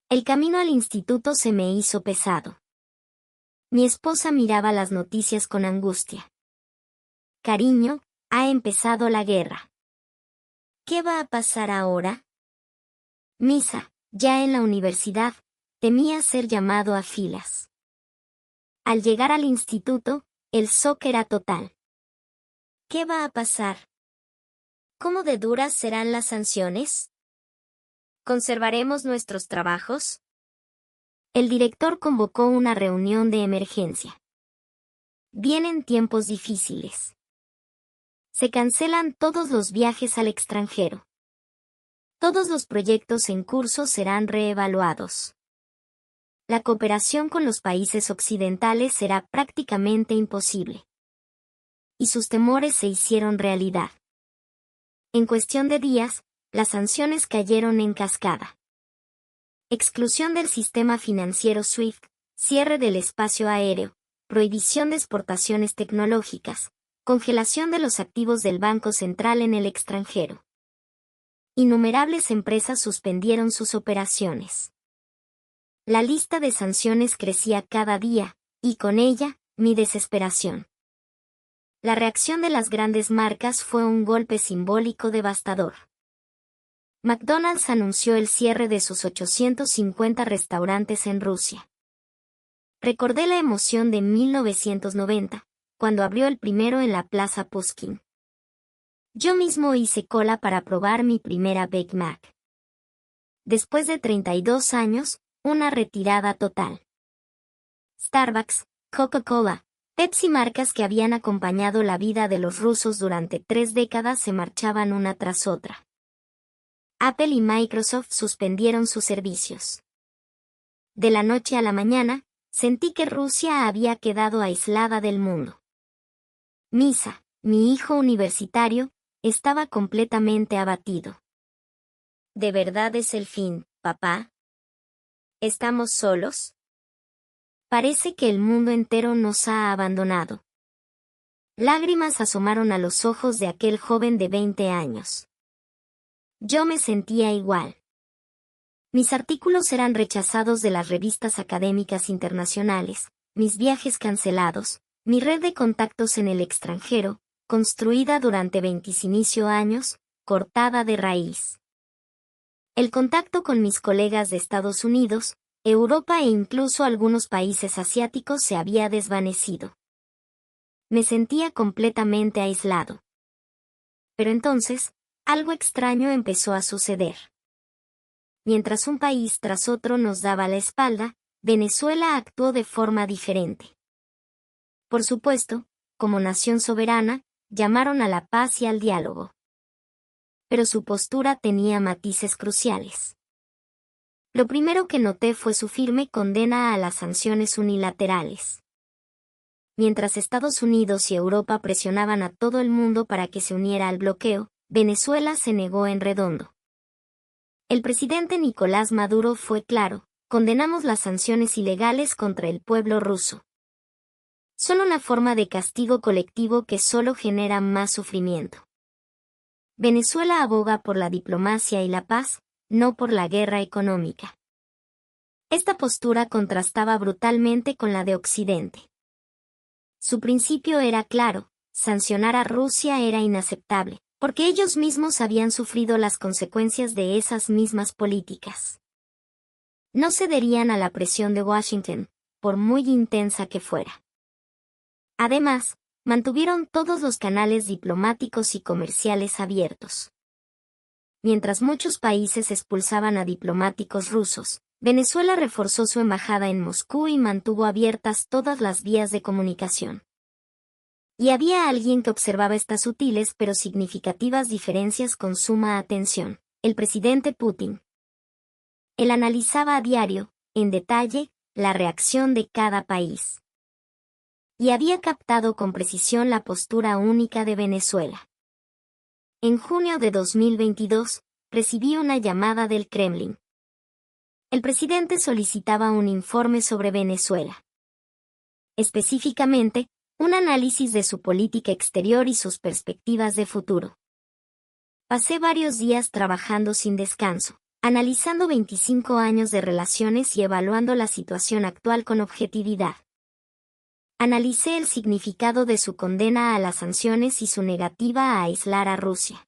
El camino al instituto se me hizo pesado. Mi esposa miraba las noticias con angustia. Cariño, ha empezado la guerra. ¿Qué va a pasar ahora? Misa, ya en la universidad, temía ser llamado a filas. Al llegar al instituto, el shock era total. ¿Qué va a pasar? ¿Cómo de duras serán las sanciones? ¿Conservaremos nuestros trabajos? El director convocó una reunión de emergencia. Vienen tiempos difíciles. Se cancelan todos los viajes al extranjero. Todos los proyectos en curso serán reevaluados. La cooperación con los países occidentales será prácticamente imposible. Y sus temores se hicieron realidad. En cuestión de días, las sanciones cayeron en cascada. Exclusión del sistema financiero SWIFT, cierre del espacio aéreo, prohibición de exportaciones tecnológicas, congelación de los activos del Banco Central en el extranjero. Innumerables empresas suspendieron sus operaciones. La lista de sanciones crecía cada día, y con ella, mi desesperación. La reacción de las grandes marcas fue un golpe simbólico devastador. McDonald's anunció el cierre de sus 850 restaurantes en Rusia. Recordé la emoción de 1990. Cuando abrió el primero en la Plaza Pushkin. Yo mismo hice cola para probar mi primera Big Mac. Después de 32 años, una retirada total. Starbucks, Coca-Cola, Pepsi, marcas que habían acompañado la vida de los rusos durante 3 décadas, se marchaban una tras otra. Apple y Microsoft suspendieron sus servicios. De la noche a la mañana, sentí que Rusia había quedado aislada del mundo. Misa, mi hijo universitario, estaba completamente abatido. ¿De verdad es el fin, papá? ¿Estamos solos? Parece que el mundo entero nos ha abandonado. Lágrimas asomaron a los ojos de aquel joven de 20 años. Yo me sentía igual. Mis artículos eran rechazados de las revistas académicas internacionales, mis viajes cancelados, mi red de contactos en el extranjero, construida durante 25 años, cortada de raíz. El contacto con mis colegas de Estados Unidos, Europa e incluso algunos países asiáticos se había desvanecido. Me sentía completamente aislado. Pero entonces, algo extraño empezó a suceder. Mientras un país tras otro nos daba la espalda, Venezuela actuó de forma diferente. Por supuesto, como nación soberana, llamaron a la paz y al diálogo. Pero su postura tenía matices cruciales. Lo primero que noté fue su firme condena a las sanciones unilaterales. Mientras Estados Unidos y Europa presionaban a todo el mundo para que se uniera al bloqueo, Venezuela se negó en redondo. El presidente Nicolás Maduro fue claro: condenamos las sanciones ilegales contra el pueblo ruso. Son una forma de castigo colectivo que solo genera más sufrimiento. Venezuela aboga por la diplomacia y la paz, no por la guerra económica. Esta postura contrastaba brutalmente con la de Occidente. Su principio era claro: sancionar a Rusia era inaceptable, porque ellos mismos habían sufrido las consecuencias de esas mismas políticas. No cederían a la presión de Washington, por muy intensa que fuera. Además, mantuvieron todos los canales diplomáticos y comerciales abiertos. Mientras muchos países expulsaban a diplomáticos rusos, Venezuela reforzó su embajada en Moscú y mantuvo abiertas todas las vías de comunicación. Y había alguien que observaba estas sutiles pero significativas diferencias con suma atención: el presidente Putin. Él analizaba a diario, en detalle, la reacción de cada país. Y había captado con precisión la postura única de Venezuela. En junio de 2022, recibí una llamada del Kremlin. El presidente solicitaba un informe sobre Venezuela. Específicamente, un análisis de su política exterior y sus perspectivas de futuro. Pasé varios días trabajando sin descanso, analizando 25 años de relaciones y evaluando la situación actual con objetividad. Analicé el significado de su condena a las sanciones y su negativa a aislar a Rusia.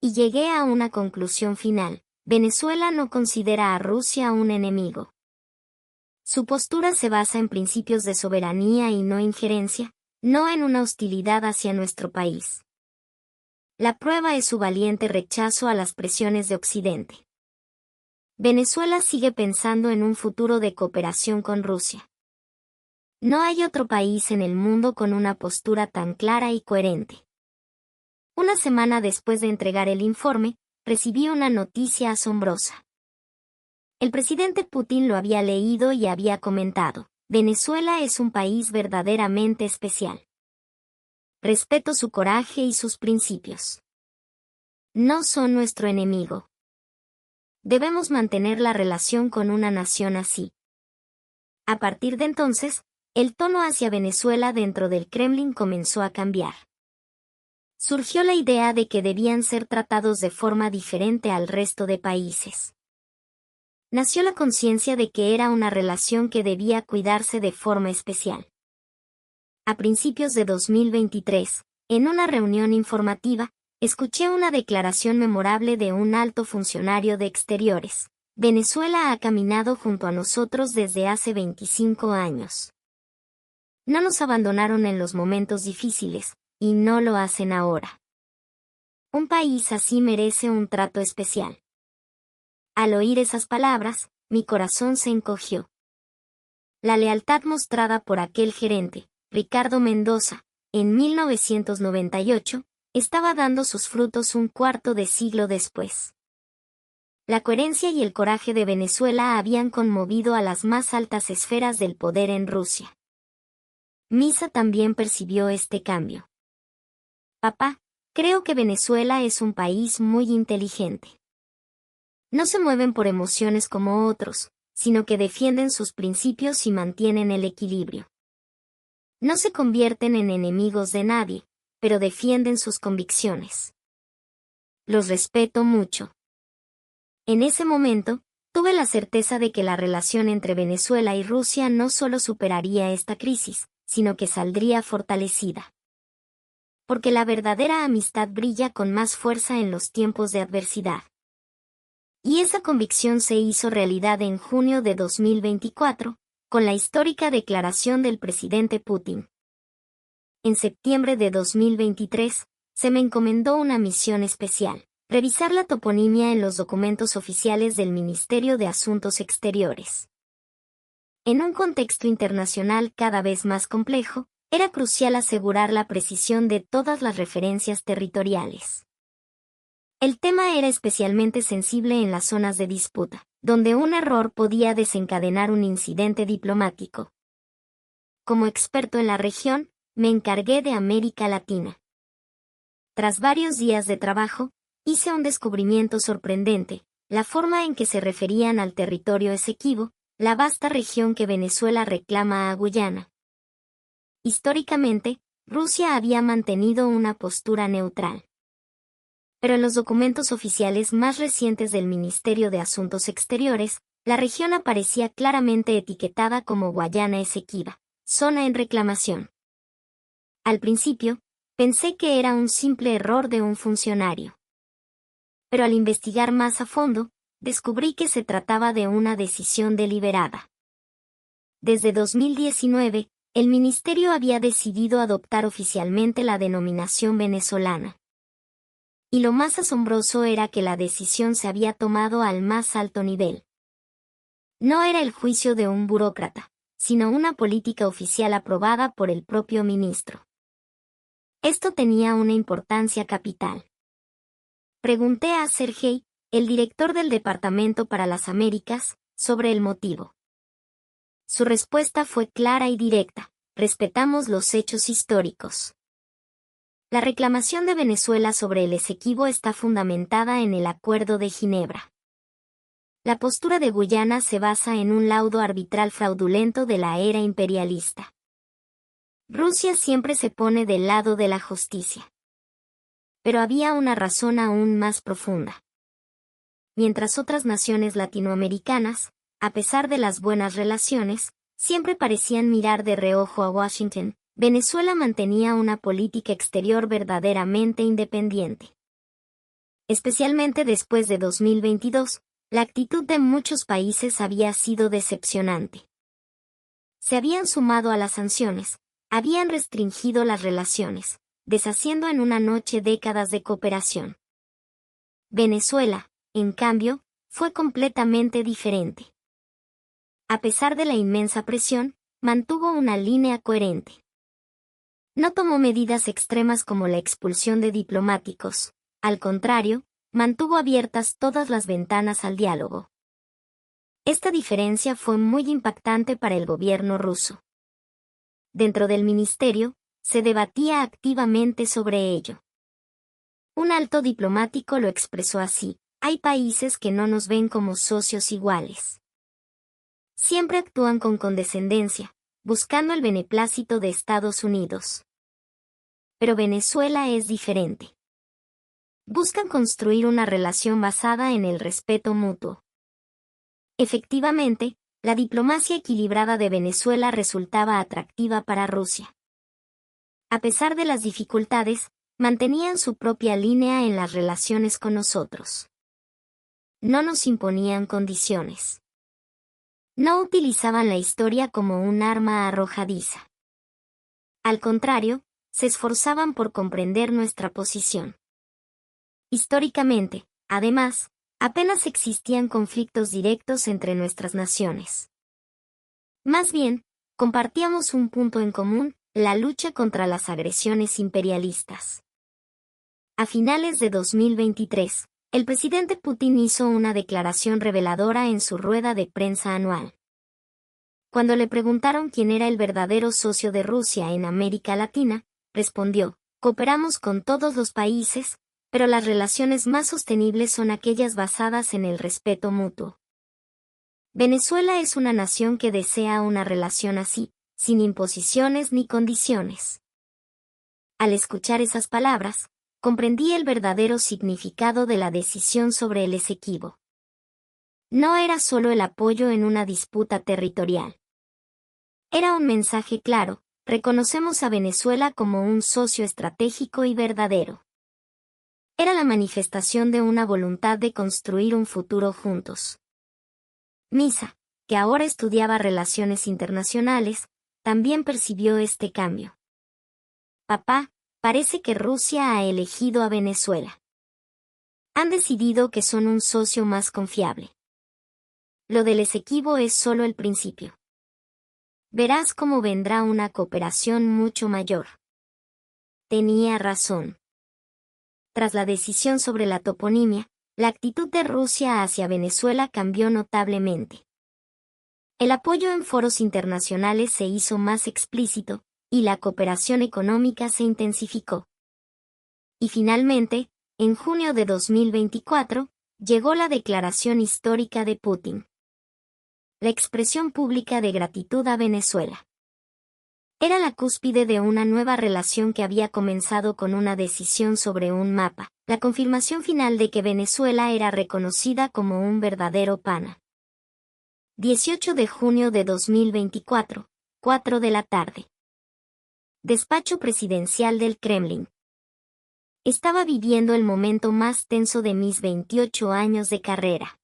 Y llegué a una conclusión final: Venezuela no considera a Rusia un enemigo. Su postura se basa en principios de soberanía y no injerencia, no en una hostilidad hacia nuestro país. La prueba es su valiente rechazo a las presiones de Occidente. Venezuela sigue pensando en un futuro de cooperación con Rusia. No hay otro país en el mundo con una postura tan clara y coherente. Una semana después de entregar el informe, recibí una noticia asombrosa. El presidente Putin lo había leído y había comentado: Venezuela es un país verdaderamente especial. Respeto su coraje y sus principios. No son nuestro enemigo. Debemos mantener la relación con una nación así. A partir de entonces, el tono hacia Venezuela dentro del Kremlin comenzó a cambiar. Surgió la idea de que debían ser tratados de forma diferente al resto de países. Nació la conciencia de que era una relación que debía cuidarse de forma especial. A principios de 2023, en una reunión informativa, escuché una declaración memorable de un alto funcionario de Exteriores: Venezuela ha caminado junto a nosotros desde hace 25 años. No nos abandonaron en los momentos difíciles, y no lo hacen ahora. Un país así merece un trato especial. Al oír esas palabras, mi corazón se encogió. La lealtad mostrada por aquel gerente, Ricardo Mendoza, en 1998, estaba dando sus frutos un cuarto de siglo después. La coherencia y el coraje de Venezuela habían conmovido a las más altas esferas del poder en Rusia. Misa también percibió este cambio. Papá, creo que Venezuela es un país muy inteligente. No se mueven por emociones como otros, sino que defienden sus principios y mantienen el equilibrio. No se convierten en enemigos de nadie, pero defienden sus convicciones. los respeto mucho. En ese momento, tuve la certeza de que la relación entre Venezuela y Rusia no solo superaría esta crisis, sino que saldría fortalecida. Porque la verdadera amistad brilla con más fuerza en los tiempos de adversidad. Y esa convicción se hizo realidad en junio de 2024, con la histórica declaración del presidente Putin. En septiembre de 2023, se me encomendó una misión especial: revisar la toponimia en los documentos oficiales del Ministerio de Asuntos Exteriores. En un contexto internacional cada vez más complejo, era crucial asegurar la precisión de todas las referencias territoriales. El tema era especialmente sensible en las zonas de disputa, donde un error podía desencadenar un incidente diplomático. Como experto en la región, me encargué de América Latina. Tras varios días de trabajo, hice un descubrimiento sorprendente: la forma en que se referían al territorio Esequibo, la vasta región que Venezuela reclama a Guyana. Históricamente, Rusia había mantenido una postura neutral. Pero en los documentos oficiales más recientes del Ministerio de Asuntos Exteriores, la región aparecía claramente etiquetada como Guayana Esequiba, zona en reclamación. Al principio, pensé que era un simple error de un funcionario. Pero al investigar más a fondo, descubrí que se trataba de una decisión deliberada. Desde 2019, el ministerio había decidido adoptar oficialmente la denominación venezolana. Y lo más asombroso era que la decisión se había tomado al más alto nivel. No era el juicio de un burócrata, sino una política oficial aprobada por el propio ministro. Esto tenía una importancia capital. Pregunté a Sergei, el director del Departamento para las Américas, sobre el motivo. Su respuesta fue clara y directa: respetamos los hechos históricos. La reclamación de Venezuela sobre el Esequibo está fundamentada en el Acuerdo de Ginebra. La postura de Guyana se basa en un laudo arbitral fraudulento de la era imperialista. Rusia siempre se pone del lado de la justicia. Pero había una razón aún más profunda. Mientras otras naciones latinoamericanas, a pesar de las buenas relaciones, siempre parecían mirar de reojo a Washington, Venezuela mantenía una política exterior verdaderamente independiente. Especialmente después de 2022, la actitud de muchos países había sido decepcionante. Se habían sumado a las sanciones, habían restringido las relaciones, deshaciendo en una noche décadas de cooperación. Venezuela, en cambio, fue completamente diferente. A pesar de la inmensa presión, mantuvo una línea coherente. No tomó medidas extremas como la expulsión de diplomáticos, al contrario, mantuvo abiertas todas las ventanas al diálogo. Esta diferencia fue muy impactante para el gobierno ruso. Dentro del ministerio, se debatía activamente sobre ello. Un alto diplomático lo expresó así: hay países que no nos ven como socios iguales. Siempre actúan con condescendencia, buscando el beneplácito de Estados Unidos. Pero Venezuela es diferente. Buscan construir una relación basada en el respeto mutuo. Efectivamente, la diplomacia equilibrada de Venezuela resultaba atractiva para Rusia. A pesar de las dificultades, mantenían su propia línea en las relaciones con nosotros. No nos imponían condiciones. No utilizaban la historia como un arma arrojadiza. Al contrario, se esforzaban por comprender nuestra posición. Históricamente, además, apenas existían conflictos directos entre nuestras naciones. Más bien, compartíamos un punto en común: la lucha contra las agresiones imperialistas. A finales de 2023, el presidente Putin hizo una declaración reveladora en su rueda de prensa anual. Cuando le preguntaron quién era el verdadero socio de Rusia en América Latina, respondió: cooperamos con todos los países, pero las relaciones más sostenibles son aquellas basadas en el respeto mutuo. Venezuela es una nación que desea una relación así, sin imposiciones ni condiciones. Al escuchar esas palabras, comprendí el verdadero significado de la decisión sobre el Esequibo. No era solo el apoyo en una disputa territorial. Era un mensaje claro: reconocemos a Venezuela como un socio estratégico y verdadero. Era la manifestación de una voluntad de construir un futuro juntos. Misa, que ahora estudiaba relaciones internacionales, también percibió este cambio. Papá, parece que Rusia ha elegido a Venezuela. Han decidido que son un socio más confiable. Lo del Esequibo es solo el principio. Verás cómo vendrá una cooperación mucho mayor. Tenía razón. Tras la decisión sobre la toponimia, la actitud de Rusia hacia Venezuela cambió notablemente. El apoyo en foros internacionales se hizo más explícito, y la cooperación económica se intensificó. Y finalmente, en junio de 2024, llegó la declaración histórica de Putin. La expresión pública de gratitud a Venezuela. Era la cúspide de una nueva relación que había comenzado con una decisión sobre un mapa, la confirmación final de que Venezuela era reconocida como un verdadero pana. 18 de junio de 2024, 4 de la tarde. Despacho presidencial del Kremlin. Estaba viviendo el momento más tenso de mis 28 años de carrera.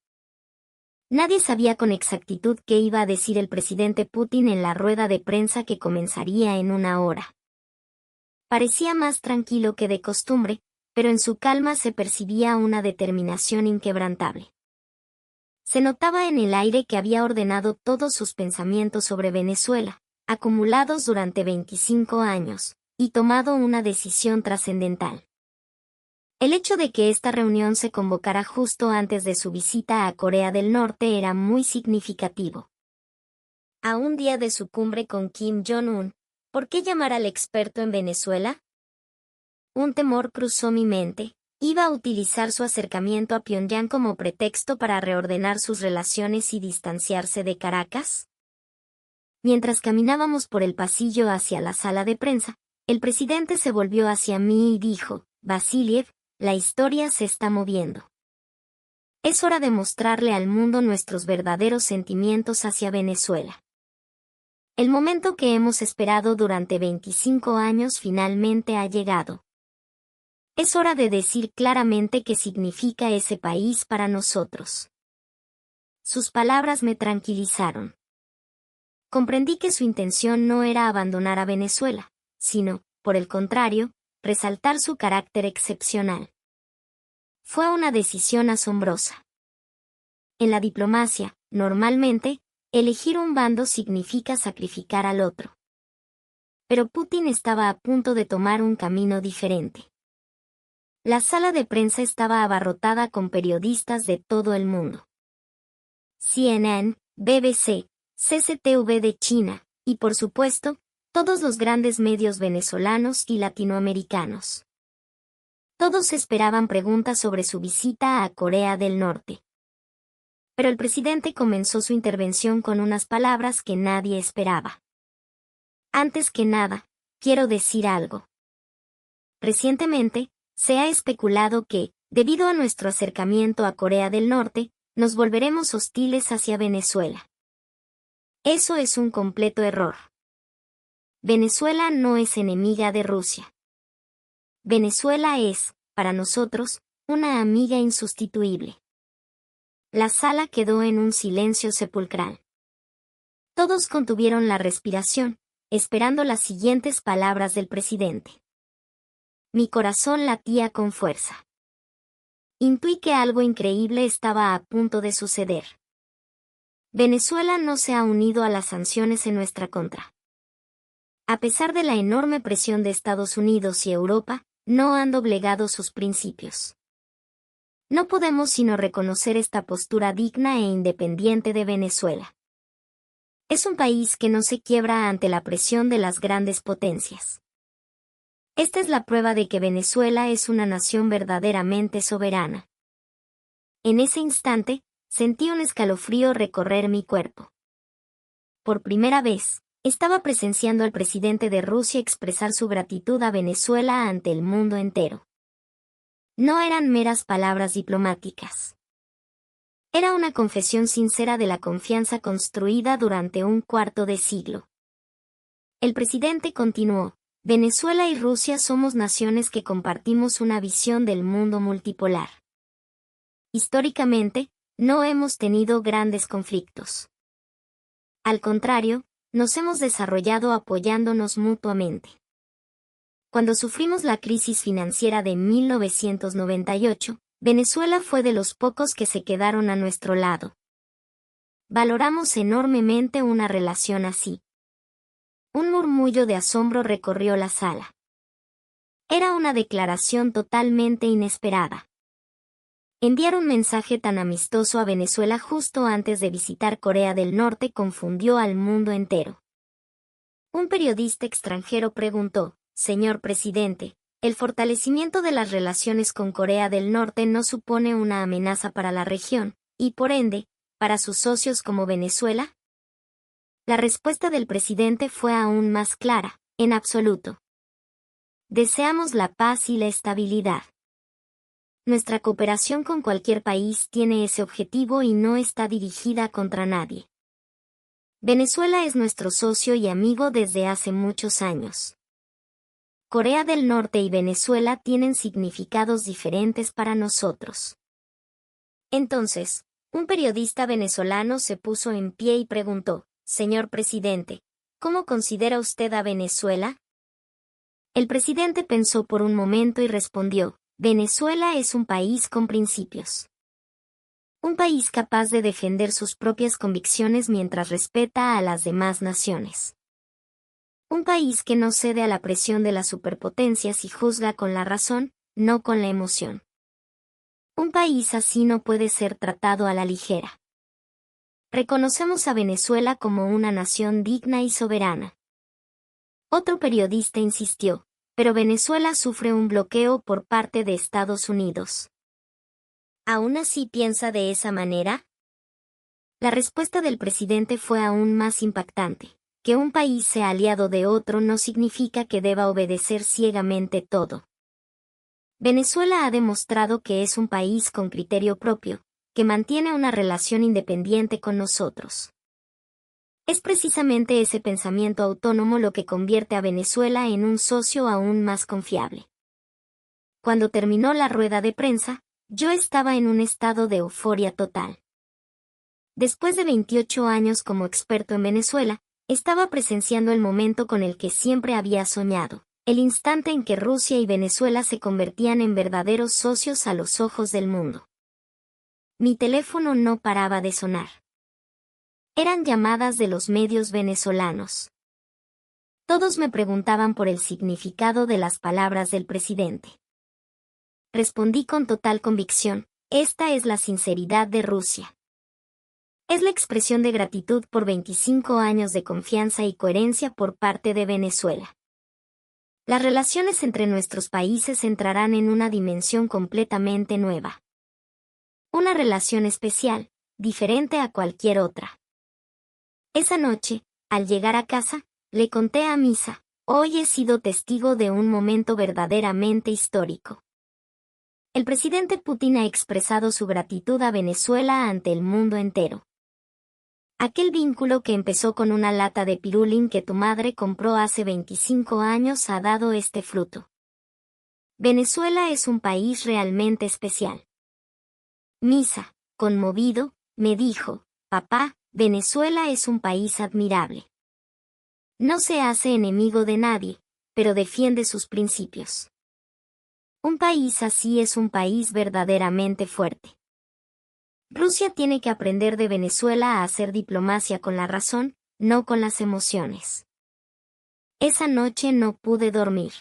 Nadie sabía con exactitud qué iba a decir el presidente Putin en la rueda de prensa que comenzaría en una hora. Parecía más tranquilo que de costumbre, pero en su calma se percibía una determinación inquebrantable. Se notaba en el aire que había ordenado todos sus pensamientos sobre Venezuela, acumulados durante 25 años, y tomado una decisión trascendental. El hecho de que esta reunión se convocara justo antes de su visita a Corea del Norte era muy significativo. A un día de su cumbre con Kim Jong-un, ¿por qué llamar al experto en Venezuela? Un temor cruzó mi mente: ¿iba a utilizar su acercamiento a Pyongyang como pretexto para reordenar sus relaciones y distanciarse de Caracas? Mientras caminábamos por el pasillo hacia la sala de prensa, el presidente se volvió hacia mí y dijo: Vasiliev, la historia se está moviendo. Es hora de mostrarle al mundo nuestros verdaderos sentimientos hacia Venezuela. El momento que hemos esperado durante 25 años finalmente ha llegado. Es hora de decir claramente qué significa ese país para nosotros. Sus palabras me tranquilizaron. Comprendí que su intención no era abandonar a Venezuela, sino, por el contrario, resaltar su carácter excepcional. Fue una decisión asombrosa. En la diplomacia, normalmente, elegir un bando significa sacrificar al otro. Pero Putin estaba a punto de tomar un camino diferente. La sala de prensa estaba abarrotada con periodistas de todo el mundo. CNN, BBC, CCTV de China, y por supuesto, todos los grandes medios venezolanos y latinoamericanos. Todos esperaban preguntas sobre su visita a Corea del Norte. Pero el presidente comenzó su intervención con unas palabras que nadie esperaba. Antes que nada, quiero decir algo. Recientemente, se ha especulado que, debido a nuestro acercamiento a Corea del Norte, nos volveremos hostiles hacia Venezuela. Eso es un completo error. Venezuela no es enemiga de Rusia. Venezuela es, para nosotros, una amiga insustituible. La sala quedó en un silencio sepulcral. Todos contuvieron la respiración, esperando las siguientes palabras del presidente. Mi corazón latía con fuerza. Intuí que algo increíble estaba a punto de suceder. Venezuela no se ha unido a las sanciones en nuestra contra. A pesar de la enorme presión de Estados Unidos y Europa, no han doblegado sus principios. No podemos sino reconocer esta postura digna e independiente de Venezuela. Es un país que no se quiebra ante la presión de las grandes potencias. Esta es la prueba de que Venezuela es una nación verdaderamente soberana. En ese instante, sentí un escalofrío recorrer mi cuerpo. Por primera vez, estaba presenciando al presidente de Rusia expresar su gratitud a Venezuela ante el mundo entero. No eran meras palabras diplomáticas. Era una confesión sincera de la confianza construida durante un cuarto de siglo. El presidente continuó: Venezuela y Rusia somos naciones que compartimos una visión del mundo multipolar. Históricamente, no hemos tenido grandes conflictos. Al contrario, nos hemos desarrollado apoyándonos mutuamente. Cuando sufrimos la crisis financiera de 1998, Venezuela fue de los pocos que se quedaron a nuestro lado. Valoramos enormemente una relación así. Un murmullo de asombro recorrió la sala. Era una declaración totalmente inesperada. Enviar un mensaje tan amistoso a Venezuela justo antes de visitar Corea del Norte confundió al mundo entero. Un periodista extranjero preguntó: Señor presidente, ¿el fortalecimiento de las relaciones con Corea del Norte no supone una amenaza para la región, y por ende, para sus socios como Venezuela? La respuesta del presidente fue aún más clara: en absoluto. Deseamos la paz y la estabilidad. Nuestra cooperación con cualquier país tiene ese objetivo y no está dirigida contra nadie. Venezuela es nuestro socio y amigo desde hace muchos años. Corea del Norte y Venezuela tienen significados diferentes para nosotros. Entonces, un periodista venezolano se puso en pie y preguntó: Señor presidente, ¿cómo considera usted a Venezuela? El presidente pensó por un momento y respondió: Venezuela es un país con principios. Un país capaz de defender sus propias convicciones mientras respeta a las demás naciones. Un país que no cede a la presión de las superpotencias y juzga con la razón, no con la emoción. Un país así no puede ser tratado a la ligera. Reconocemos a Venezuela como una nación digna y soberana. Otro periodista insistió: pero Venezuela sufre un bloqueo por parte de Estados Unidos. ¿Aún así piensa de esa manera? La respuesta del presidente fue aún más impactante: que un país sea aliado de otro no significa que deba obedecer ciegamente todo. Venezuela ha demostrado que es un país con criterio propio, que mantiene una relación independiente con nosotros. Es precisamente ese pensamiento autónomo lo que convierte a Venezuela en un socio aún más confiable. Cuando terminó la rueda de prensa, yo estaba en un estado de euforia total. Después de 28 años como experto en Venezuela, estaba presenciando el momento con el que siempre había soñado, el instante en que Rusia y Venezuela se convertían en verdaderos socios a los ojos del mundo. Mi teléfono no paraba de sonar. Eran llamadas de los medios venezolanos. Todos me preguntaban por el significado de las palabras del presidente. Respondí con total convicción: esta es la sinceridad de Rusia. Es la expresión de gratitud por 25 años de confianza y coherencia por parte de Venezuela. Las relaciones entre nuestros países entrarán en una dimensión completamente nueva. Una relación especial, diferente a cualquier otra. Esa noche, al llegar a casa, le conté a Misa: hoy he sido testigo de un momento verdaderamente histórico. El presidente Putin ha expresado su gratitud a Venezuela ante el mundo entero. Aquel vínculo que empezó con una lata de pirulín que tu madre compró hace 25 años ha dado este fruto. Venezuela es un país realmente especial. Misa, conmovido, me dijo: papá, Venezuela es un país admirable. No se hace enemigo de nadie, pero defiende sus principios. Un país así es un país verdaderamente fuerte. Rusia tiene que aprender de Venezuela a hacer diplomacia con la razón, no con las emociones. Esa noche no pude dormir.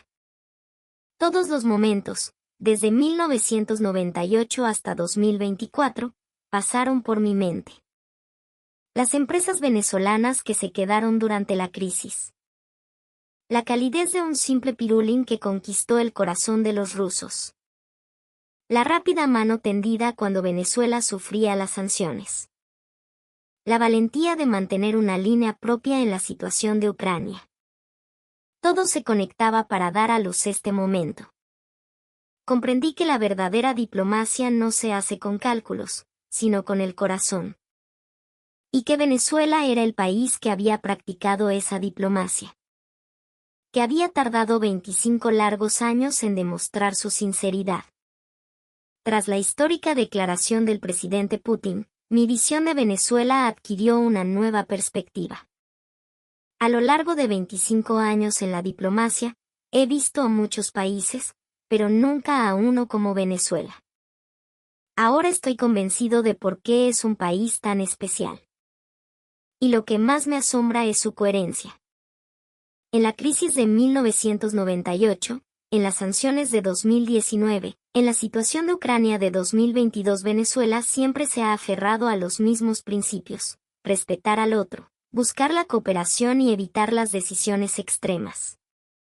Todos los momentos, desde 1998 hasta 2024, pasaron por mi mente. Las empresas venezolanas que se quedaron durante la crisis. La calidez de un simple pirulín que conquistó el corazón de los rusos. La rápida mano tendida cuando Venezuela sufría las sanciones. La valentía de mantener una línea propia en la situación de Ucrania. Todo se conectaba para dar a luz este momento. comprendí que la verdadera diplomacia no se hace con cálculos, sino con el corazón. Y que Venezuela era el país que había practicado esa diplomacia. Que había tardado 25 largos años en demostrar su sinceridad. Tras la histórica declaración del presidente Putin, mi visión de Venezuela adquirió una nueva perspectiva. A lo largo de 25 años en la diplomacia, he visto a muchos países, pero nunca a uno como Venezuela. Ahora estoy convencido de por qué es un país tan especial. Y lo que más me asombra es su coherencia. En la crisis de 1998, en las sanciones de 2019, en la situación de Ucrania de 2022, Venezuela siempre se ha aferrado a los mismos principios: respetar al otro, buscar la cooperación y evitar las decisiones extremas.